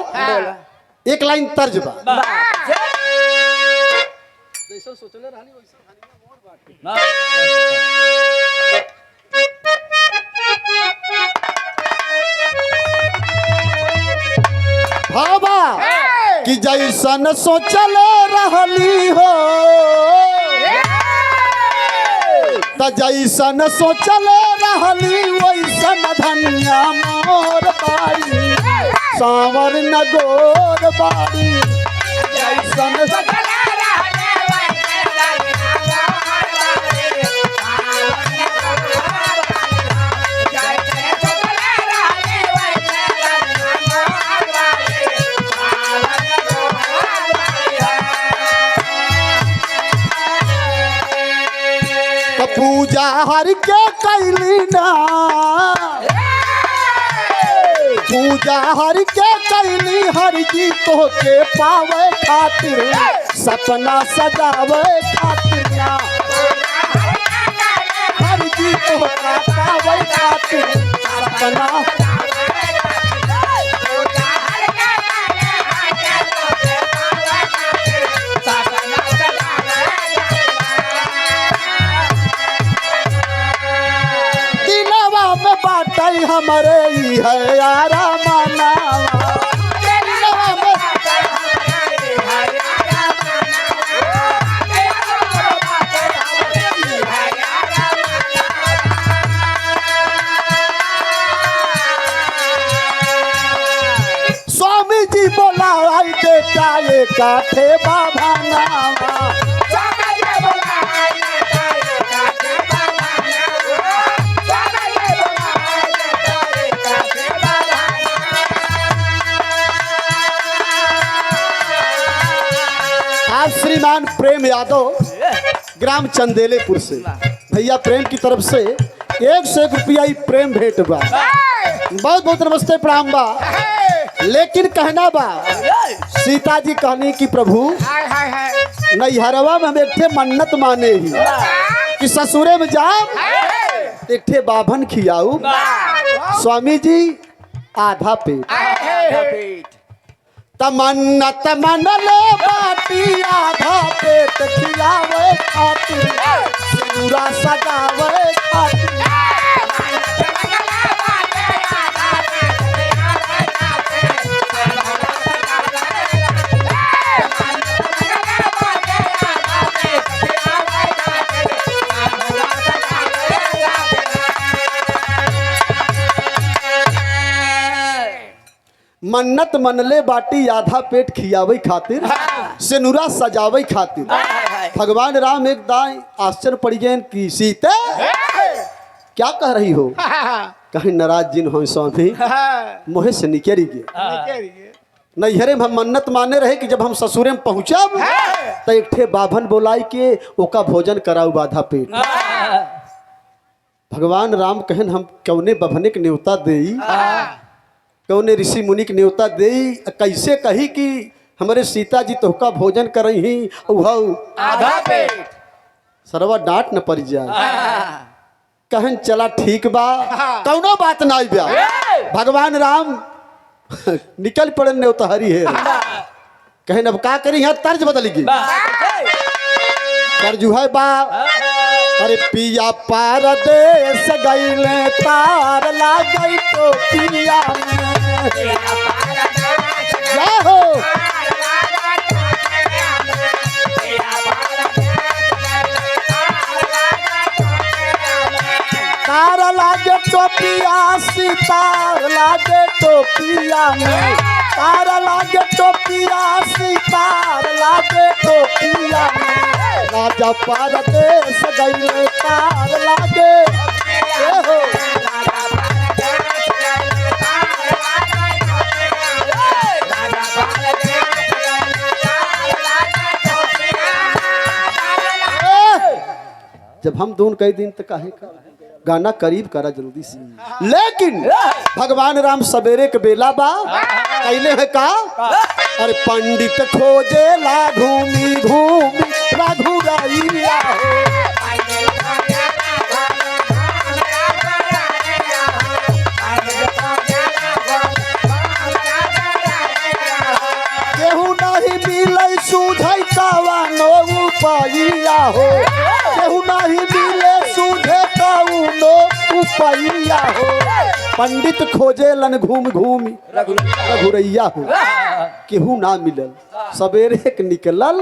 एक लाइन तर्ज बा भाबा कि जैसन सोचल रहली हो त जैसन सोचल रहली वैसन धनिया मोर बाड़ी सावर नगोर बाड़ी जैसन पूजा हर के कैली ना पूजा हर के कैली हर जी तो के पावे खातिर सपना सजावे खातिर ना हर जी तो का पावे खातिर सपना हमारे ही है यारा मनावा स्वामी जी बोला आई बेटा ये काठे बाबा नावा आप श्रीमान प्रेम यादव ग्राम चंदेलेपुर से भैया प्रेम की तरफ से 101 रुपया प्रेम भेंट बा बहुत बहुत नमस्ते प्रणाम बा। लेकिन कहना बा सीता जी कहने की प्रभु नैहरवा में हम एक ठे मन्नत माने ही कि ससुरे में जाओ एक ठे बाभन खियाऊ स्वामी जी आधा पेट तमन्नत मनले बाटी आधा पेट खिलावे खातिर पूरा सजावे खातिर मन्नत मनले बाटी आधा पेट खियावे खातिर सिनुरा सजावे खातिर भगवान राम एक दाई आश्चर्य पड़ गए कि सीते क्या कह रही हो कहीं नाराज जिन हो स्वामी मोहे से निकली गए नैहरे में हम मन्नत माने रहे कि जब हम ससुरे में पहुँचब तो एक ठे बाभन बोलाई के ओका भोजन कराऊ बाधा पेट। भगवान राम कहन हम कौने बभने के न्योता देई, कौने ऋषि मुनि के न्योता देई, कैसे कही कि हमारे सीता जी तोहका भोजन करही ही आधा पेट सरवा डांट न पड़ जाए। कहन चला ठीक बा, कौनो बात ना बा। भगवान राम निकल पड़े न्योता हरी है। कहन अब का करी, यहाँ तर्ज बदलेगी। तर्ज है बा, अरे पिया पारदेस गईले तार लागई तो पिया में जाहो। तार लागे टोपिया सितार लागे टोपिया में, तार लागे टोपिया सितार लागे टोपिया में, राजा पारदेस गईले तार लागे हो। जब हम दोनों कई दिन तक काहे का गाना करीब करा जल्दी से, लेकिन भगवान राम सवेरे के बेला बा कैले है का, अरे पंडित खोजे ला घूमी घूमी रघुराइया हो। केहू नहीं मिले सूझै कवनो उपाइया हो, केहू नहीं मिले सूझे कवनो उपाइया हो। पंडित खोजे लन घूम घूमी रघुरैया हो, केहू ना मिलल। सवेरे के निकलल,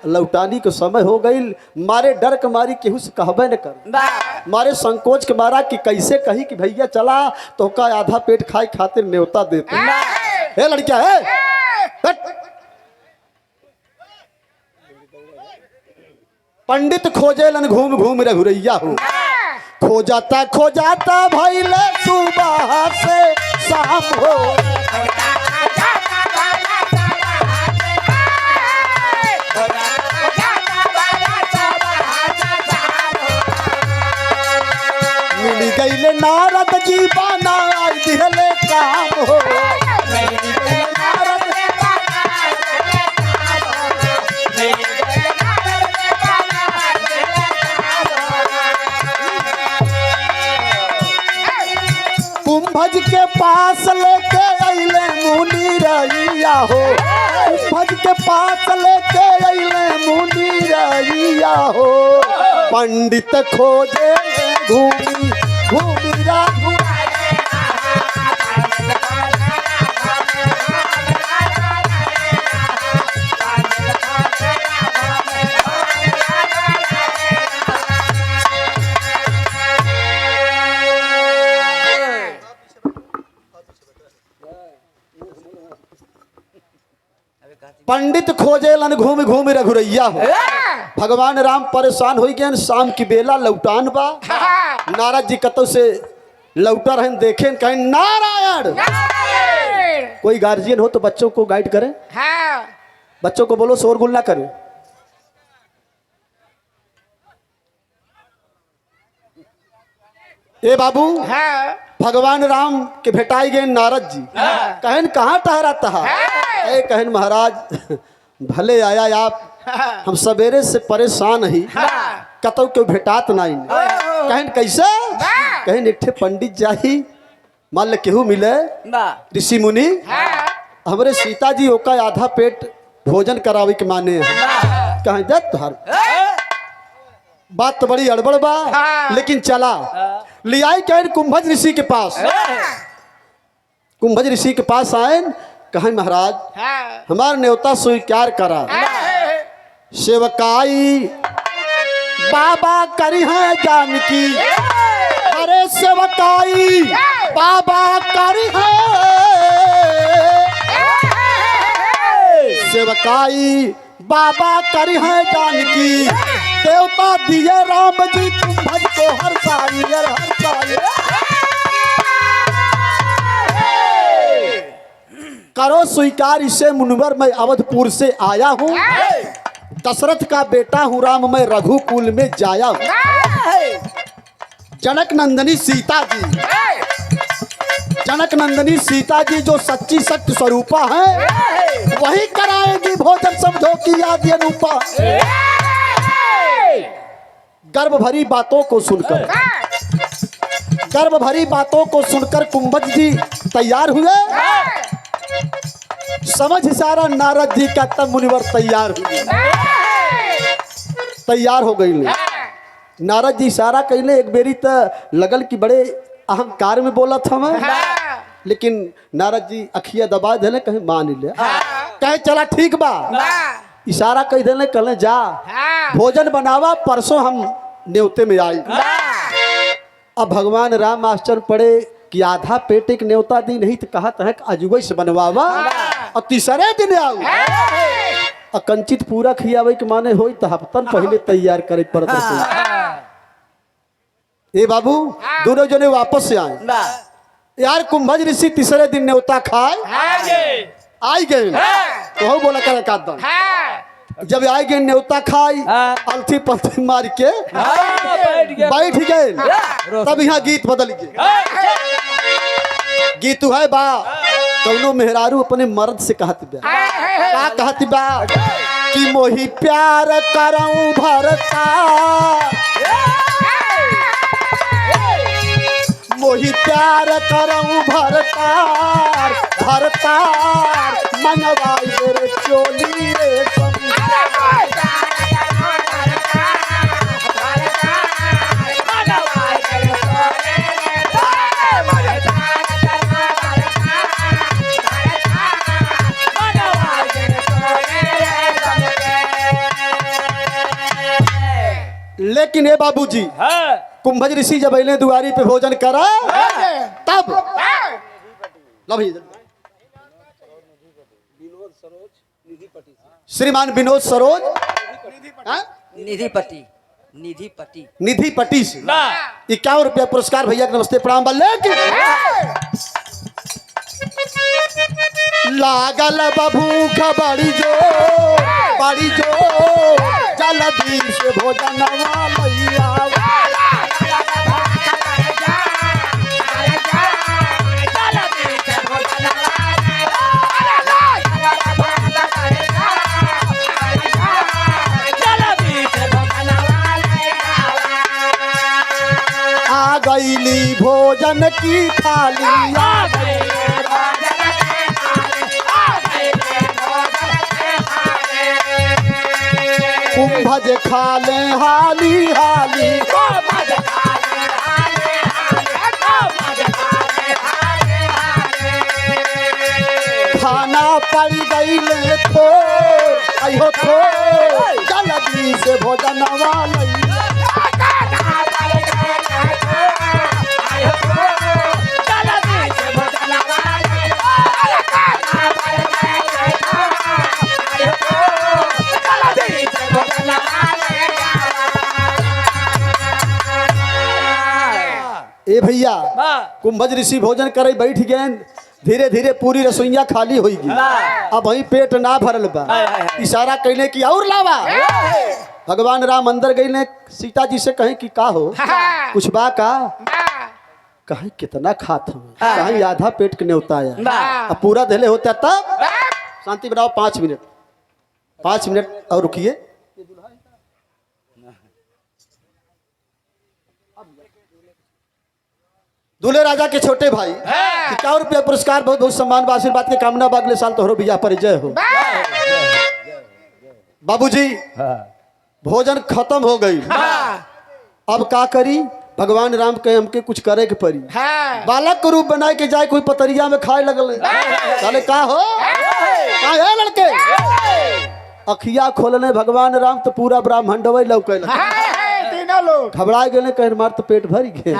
लौटानी के समय हो गई, मारे डर के मारी केहू से कहबे न कर, मारे संकोच के मारा कि कैसे कही कि भैया चला तो का आधा पेट खाए खातिर न्योता देते। हे लड़किया है पंडित खोजे लन घूम घूम रघुरैया हो। खोजाता भइले सुबह से शाम हो। मिल गईले नारद जी बना दिहले काम हो। कुंभज के पास लेके अइले मुनि रैया हो, कुंभज के पास लेके अइले मुनि रैया हो। पंडित खोजे घूमी घूमी राघु। पंडित खोजे लन घूम घूम रघुरैया हो। भगवान राम परेशान हो गए, शाम की बेला लौटान बा। नारद जी कतो से लौटा रहे, देखे कहें नारायण। कोई गार्जियन हो तो बच्चों को गाइड करे, बच्चों को बोलो शोरगुल ना करे। ए बाबू, भगवान राम के भेटाई गए नारद जी। कहन कहाँ ठहराता है? कहन महाराज भले आया आप, हम सवेरे से परेशान ही, कतौ क्यों भेटात नहीं। कहन कैसे? कहन एक पंडित जाही, मान ले केहू मिले ऋषि मुनि, हमारे सीता जी ओका आधा पेट भोजन करावे के माने। कहें तुहार बात तो बड़ी अड़बड़ बा, लेकिन चला लियाई कहन कुंभज ऋषि के पास। कुंभज ऋषि के पास आए, कहें महाराज हमारा न्योता स्वीकार करा, सेवकाई बाबा करी है जानकी। अरे सेवकाई बाबा करी है, सेवकाई बाबा करी है जानकी। देवता दिए राम जी कुंभज को हर साई हर साई। करो स्वीकार इसे मुनवर, मैं अवधपुर से आया हूँ। दशरथ का बेटा हूँ राम, मैं रघुकुल में जाया हूँ। जनक नंदनी सीता जी, जनक नंदनी सीता जी जो सच्ची सत्य स्वरूपा है, वही कराएंगी भोजन समझो की याद अनुपा। गर्भ भरी बातों को सुनकर, गर्भ भरी बातों को सुनकर कुंभज जी तैयार हुए। समझ इशारा नारद जी का, तब मुनिवर तैयार हुए। तैयार हो गई ले। नारद जी इशारा कैले, एक बेरी तो लगल कि बड़े अहंकार में बोला था मैं, लेकिन नारद जी अखिया दबा देले, कहे मान ले, कहे चला ठीक बा। इशारा कह देले, कहले जा भोजन बनावा, परसों हम न्योते में आई। अब भगवान राम मास्टर पड़े कि आधा पेट एक न्योता दी नहीं तो कहा तहक अजुगै से बनवावा और तीसरे दिन आऊ। कंचित पूरा खियावे के माने होई तो हफ्तन पहले तैयार करे पड़त। ए बाबू दोनों जने वापस से आए यार। कुंभज ऋषि तीसरे दिन न्योता खाए आई गए, तो बोला करे का जब आए गए न्योता खाई, अलथी पलथी मार के बैठ गए। तब यहाँ गीत बदल गए। गीत है बा कौनो मेहरारू अपने मर्द से कहती बा, का कहती बा कि मोही प्यार करऊं भरता, मोही प्यार करऊं भरतार, भरतार मनवाई रे चोली रे लेकिन ए बाबूजी कुंभज ऋषि जब अले दुआरी पे भोजन करा, तब श्रीमान विनोद सरोज निधिपति निधिपति से 51 रुपया पुरस्कार। भैया नमस्ते प्रणाम बल्ले। लागल बभूख बड़ी जो जल्दी से भोजन वालिया। आ गईली भोजन की थाली, आ कुंभज खा ले हाली हाली, खाना पड़ गई ले थोर, अयो थोर जल्दी से भोजन वाली। ए भैया कुंभज ऋषि भोजन करे बैठ गए। धीरे धीरे पूरी रसोईया खाली होगी। अब वही पेट ना भरल बा, इशारा कहने की और लावा। भगवान राम अंदर गई ने सीता जी से कहे कि का हो कुछ बा का, कहे कितना खात हूँ, कहीं आधा पेट के न्योता आया। अब पूरा धले होता तब शांति बनाओ। 5 मिनट 5 मिनट और रुकिए। दूल्हे राजा के छोटे भाई 51 रुपया पुरस्कार, बहुत बहुत सम्मान आशीर्वाद के कामना। अगले साल तोहरो बिया पर जय हो। बाबूजी भोजन खत्म हो गई, अब का करी। भगवान राम कहे हमके कुछ करे के पड़ी। बालक के रूप बनाए के जाए कोई पतरिया में खाए लगल। साले का हो का है लड़के, अखिया खोलने भगवान राम तो पूरा ब्राह्मण लौके लोग घबरा गए। कहे मार तो पेट भर गए,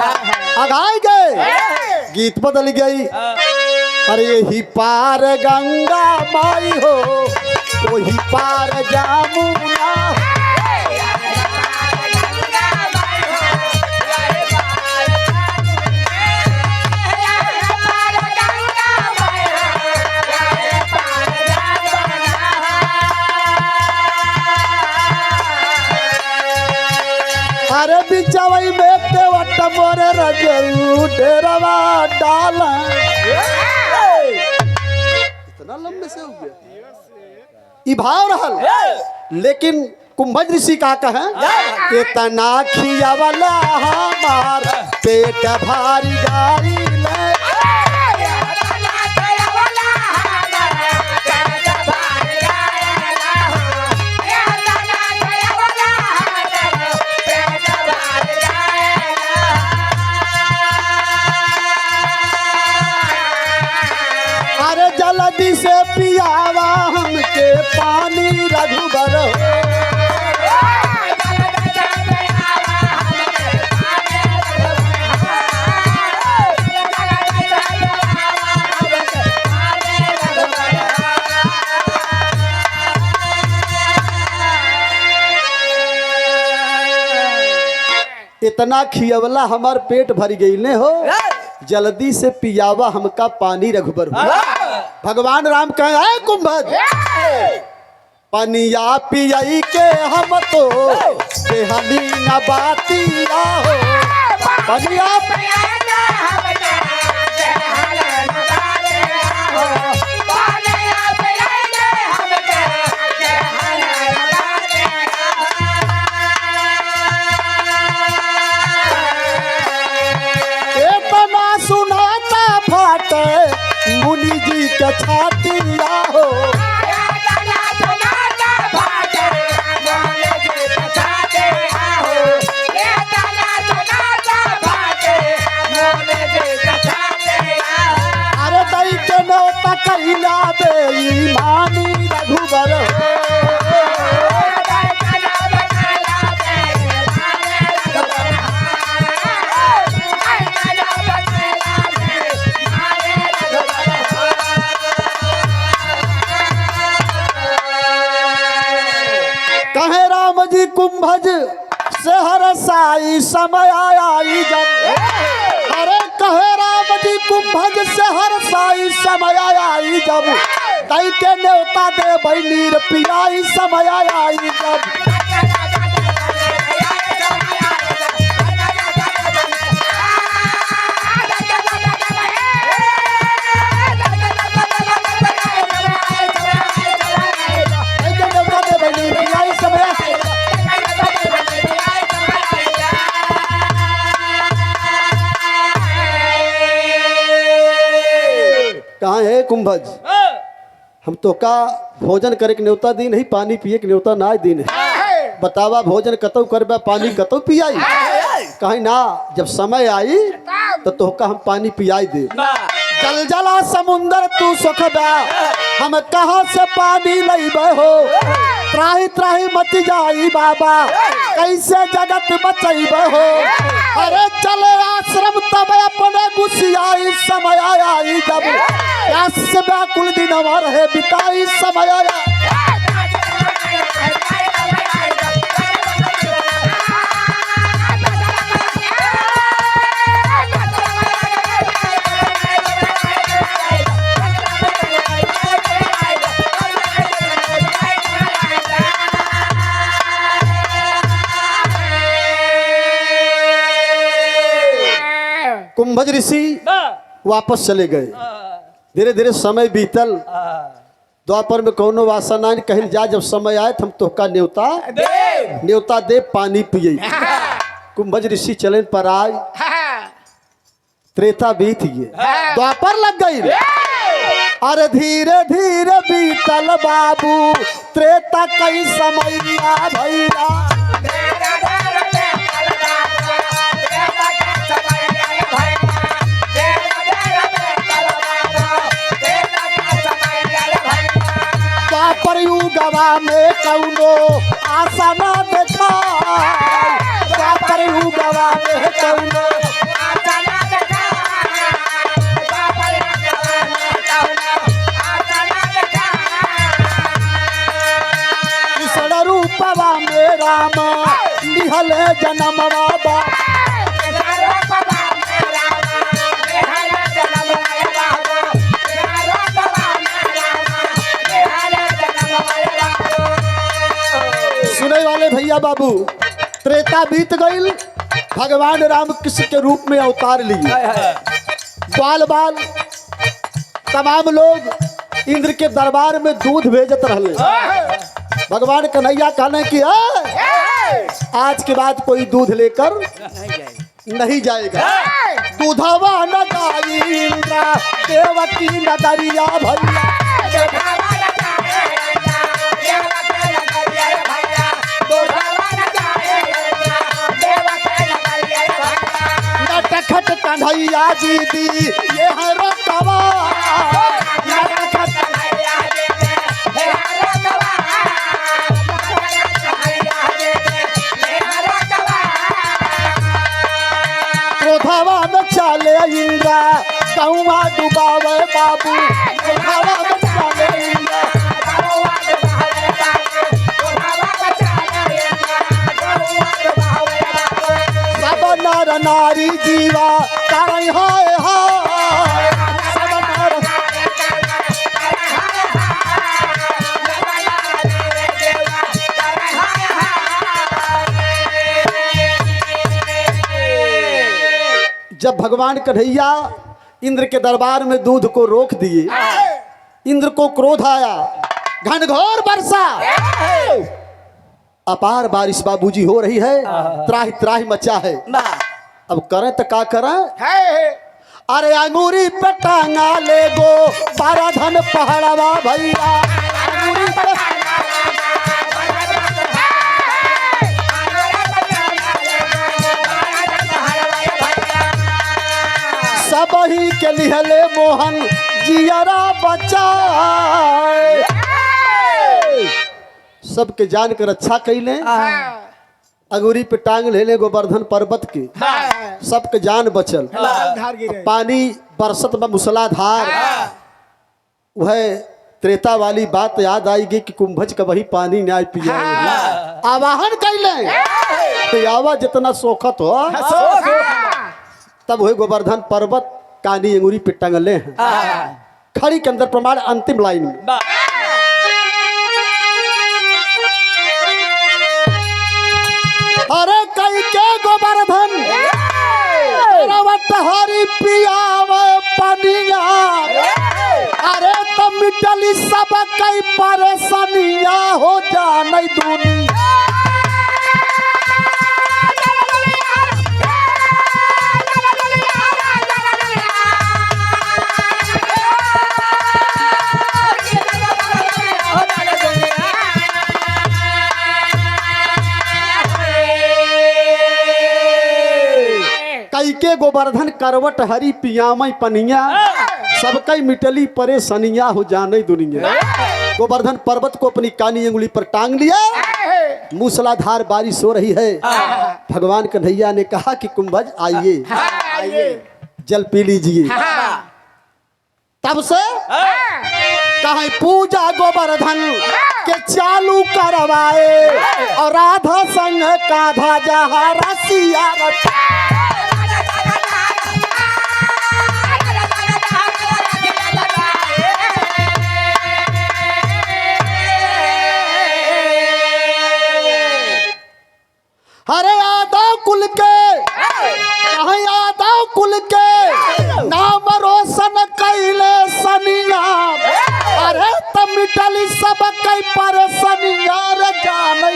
आगाई गए। गीत बदल गई। अरे ही पार गंगा माई हो, वही पार जामुना। अरे बिचवई में केवट मोरे रजऊ डेरवा डाला। इतना लंबे से हो गया ई भाव रहल। लेकिन कुंभज ऋषि का कहे इतना खियावला हमार पेट भारी गारी ले। अरे जल्दी से पियावा हमके पानी रघुबर। इतना खियवला हमार पेट भर गई ने हो, जल्दी से पियावा हमका पानी रघुबर हो। भगवान राम कहे है कुंभज पनिया पियई के हम तो बेहनी न बातिया हो। पनिया मुनि जी के छातिया हो। अरे दई के नौता कैला बेईमानी रघुबर हो। कहे राम जी कुंभज से हर साई समय आई जब। अरे कहे राम जी कुंभज से हर साई समय आई जब। दई के न्योता दे नीर पियाई समय आई जब। कहाँ है कुंभज हम तो का भोजन करे के न्योता दी नहीं, पानी पिए के न्योता ना दी नहीं। बतावा भोजन कतौ करबा पानी कतौ पियाई। कहीं ना जब समय आई तो तोहका हम पानी पियाई दे। जल जला समुंदर तू सुखबा हम कहाँ से पानी लईबे हो। त्राही त्राही मत जाई बाबा कैसे जगत बचैबे हो। अरे चले आश्रम तब अपने गुसियाई समय आई जब। प्यास से व्याकुल दिन रहे बिताई समय आया। कुंभज ऋषि वापस चले गए। धीरे धीरे समय बीतल। द्वापर में कौनो वासा ना कहीं जा जब समय आए हम तोहका न्योता दे पानी पिए। कुंभज ऋषि चले पर आए। त्रेता बीत गए, द्वापर लग गई। अरे धीरे धीरे बीतल बाबू त्रेता कई समय भैया। पर युगवा में कौनो आशा ना देखा। पर युगवा में कौनो आशा ना देखा। कृष्ण रूपवा में राम लिहले जन्म बाबा। सुने वाले भैया बाबू त्रेता बीत गई, भगवान राम कृष्ण के रूप में अवतार लिए। बाल बाल तमाम लोग इंद्र के दरबार में दूध भेजत रहे। भगवान कन्हैया कहने की आज के बाद कोई दूध लेकर नहीं जाएगा। दूधवा न गाईंद्रा देवकी न दरिया भैया, नटखट कन्हैया जी दी ये है रतवा, क्रोधवा में चले इंद्रा गौवा डुबावे बाबू, क्रोधवा में चले इंद्रा सब नर नारी जीवा तारई हाय हाय, सब नर जब भगवान कन्हैया इंद्र के दरबार में दूध को रोक दिए, इंद्र को क्रोध आया, घनघोर वर्षा, अपार बारिश बाबूजी हो रही है, त्राही त्राही मचा है। अब करें तो क्या करें? अरे अंगूरी पे टांगा ले गो बारा धन पहाड़वा भैया, अंगूरी पे सब ही के लिहले मोहन जियरा बचाए, सबके जान कर अच्छा कैले। अगुरी पे टांग ले गोवर्धन पर्वत के, सबके जान बचल। पानी बरसत में मूसलाधार, वह त्रेता वाली बात याद आएगी कि कुंभज का वही पानी न्याय पिया। आवाहन कैले तो आवा जितना सोखत हो, तब वही गोवर्धन पर्वत कानी अंगूरी पे टंगले हैं। खड़ी के अंदर प्रमाण अंतिम लाइन में, अरे कई के गोवर्धन हरी पियावे पनिया, अरे तो मिटली सब कई परेशानिया हो जाने दुनिया। के गोवर्धन करवट हरी पियामई पनिया, सबकई मिटली परेशानिया हो जाने दुनिया। गोवर्धन पर्वत को अपनी कानी अंगुली पर टांग लिया, मूसलाधार बारिश हो रही है। भगवान कन्हैया ने कहा कि कुंभज आइए जल पी लीजिए। तब से कहे पूजा गोवर्धन के चालू करवाए, और राधा संग काधा जहा रसिया हरे यादव कुल के, यादव कुल के नाम रोशन कैले सनिया, अरे तब मिटली सब कई परेशानिया रे जाने।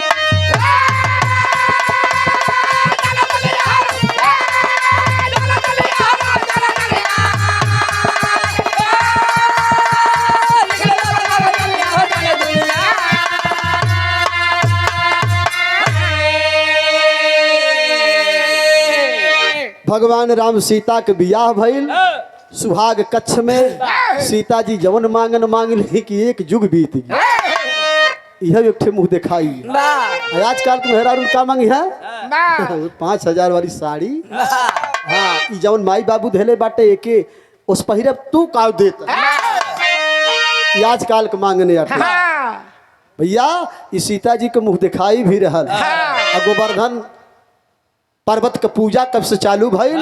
भगवान राम सीता के बियाह भइल, सुहाग कच्छ में सीता जी जवन मांगन मांगली कि एक युग बीत गई। यह एक मुँह दिखाई। आजकल तो मेहरारू का मांगी है 5,000 वाली साड़ी। हाँ, जवन माई बाबू धैले बाटे एके उस पहिरे तू का देता। आजकल के मांगने आते भैया, इस सीता जी के मुँह दिखाई भी रहल। गोवर्धन पर्वत का पूजा कब से चालू भइल,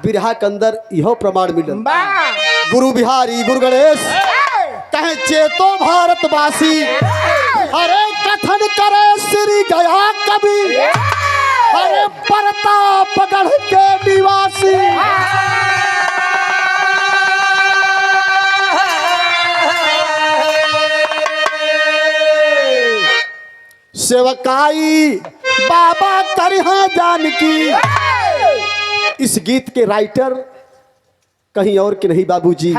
बिरहा के अंदर इहो प्रमाण मिलल। गुरु बिहारी गुरु गणेश कहे चेतो भारतवासी, अरे कथन करे श्री गया कवि। प्रतापगढ़ के निवासी सेवकाई बाबा करिहा जानकी। इस गीत के राइटर कहीं और के नहीं बाबूजी,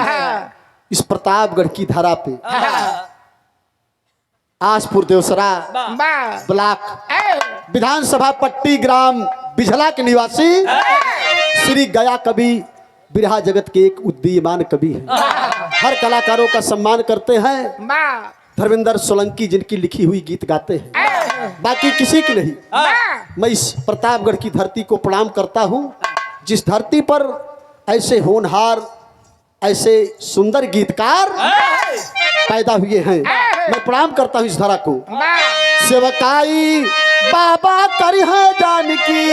इस प्रतापगढ़ की धरा पे आसपुर देवसरा ब्लॉक विधानसभा पट्टी ग्राम बिझला के निवासी श्री गया कवि बिरहा जगत के एक उदीयमान कवि है। हर कलाकारों का सम्मान करते हैं। धर्मेंद्र सोलंकी जिनकी लिखी हुई गीत गाते हैं, बाकी किसी की नहीं। मैं इस प्रतापगढ़ की धरती को प्रणाम करता हूँ, जिस धरती पर ऐसे होनहार, ऐसे सुंदर गीतकार पैदा हुए हैं। मैं प्रणाम करता हूँ इस धरा को। सेवकाई बाबा करिहा जानकी,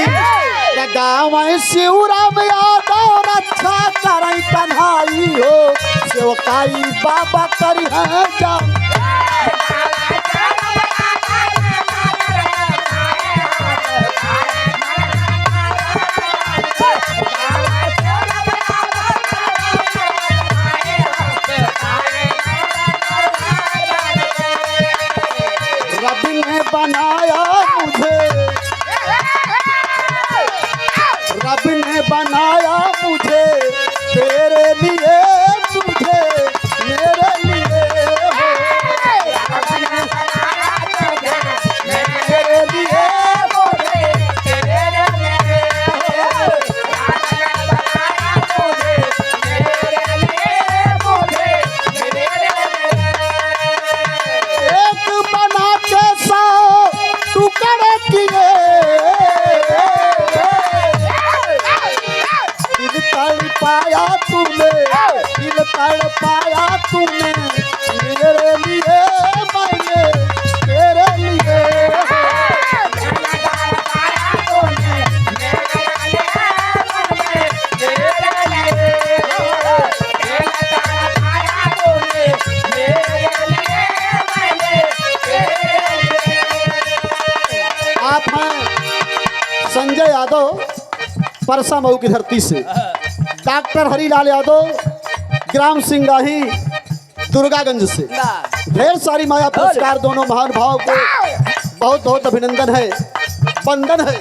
गाँव शिवराम यादव रक्षा करई कन्हाई हो। सेवकाई बाबा करिहा जानकी। बनाया मुझे, रब ने बनाया मुझे तेरे लिए, तुझे मेरे लिए हो। मेरे लिए हो, एक बना के टुकड़े किए, दिल तड़ पाया तूने, दिल तड़ पाया तूने मेरे लिए, मैंने तेरे लिए। आप हैं संजय यादव परसा मऊ की धरती से, डॉक्टर हरिलाल यादव ग्राम सिंगाही दुर्गागंज से। ढेर सारी माया पुरस्कार दोनों महान भाव को बहुत बहुत अभिनंदन है, वंदन है।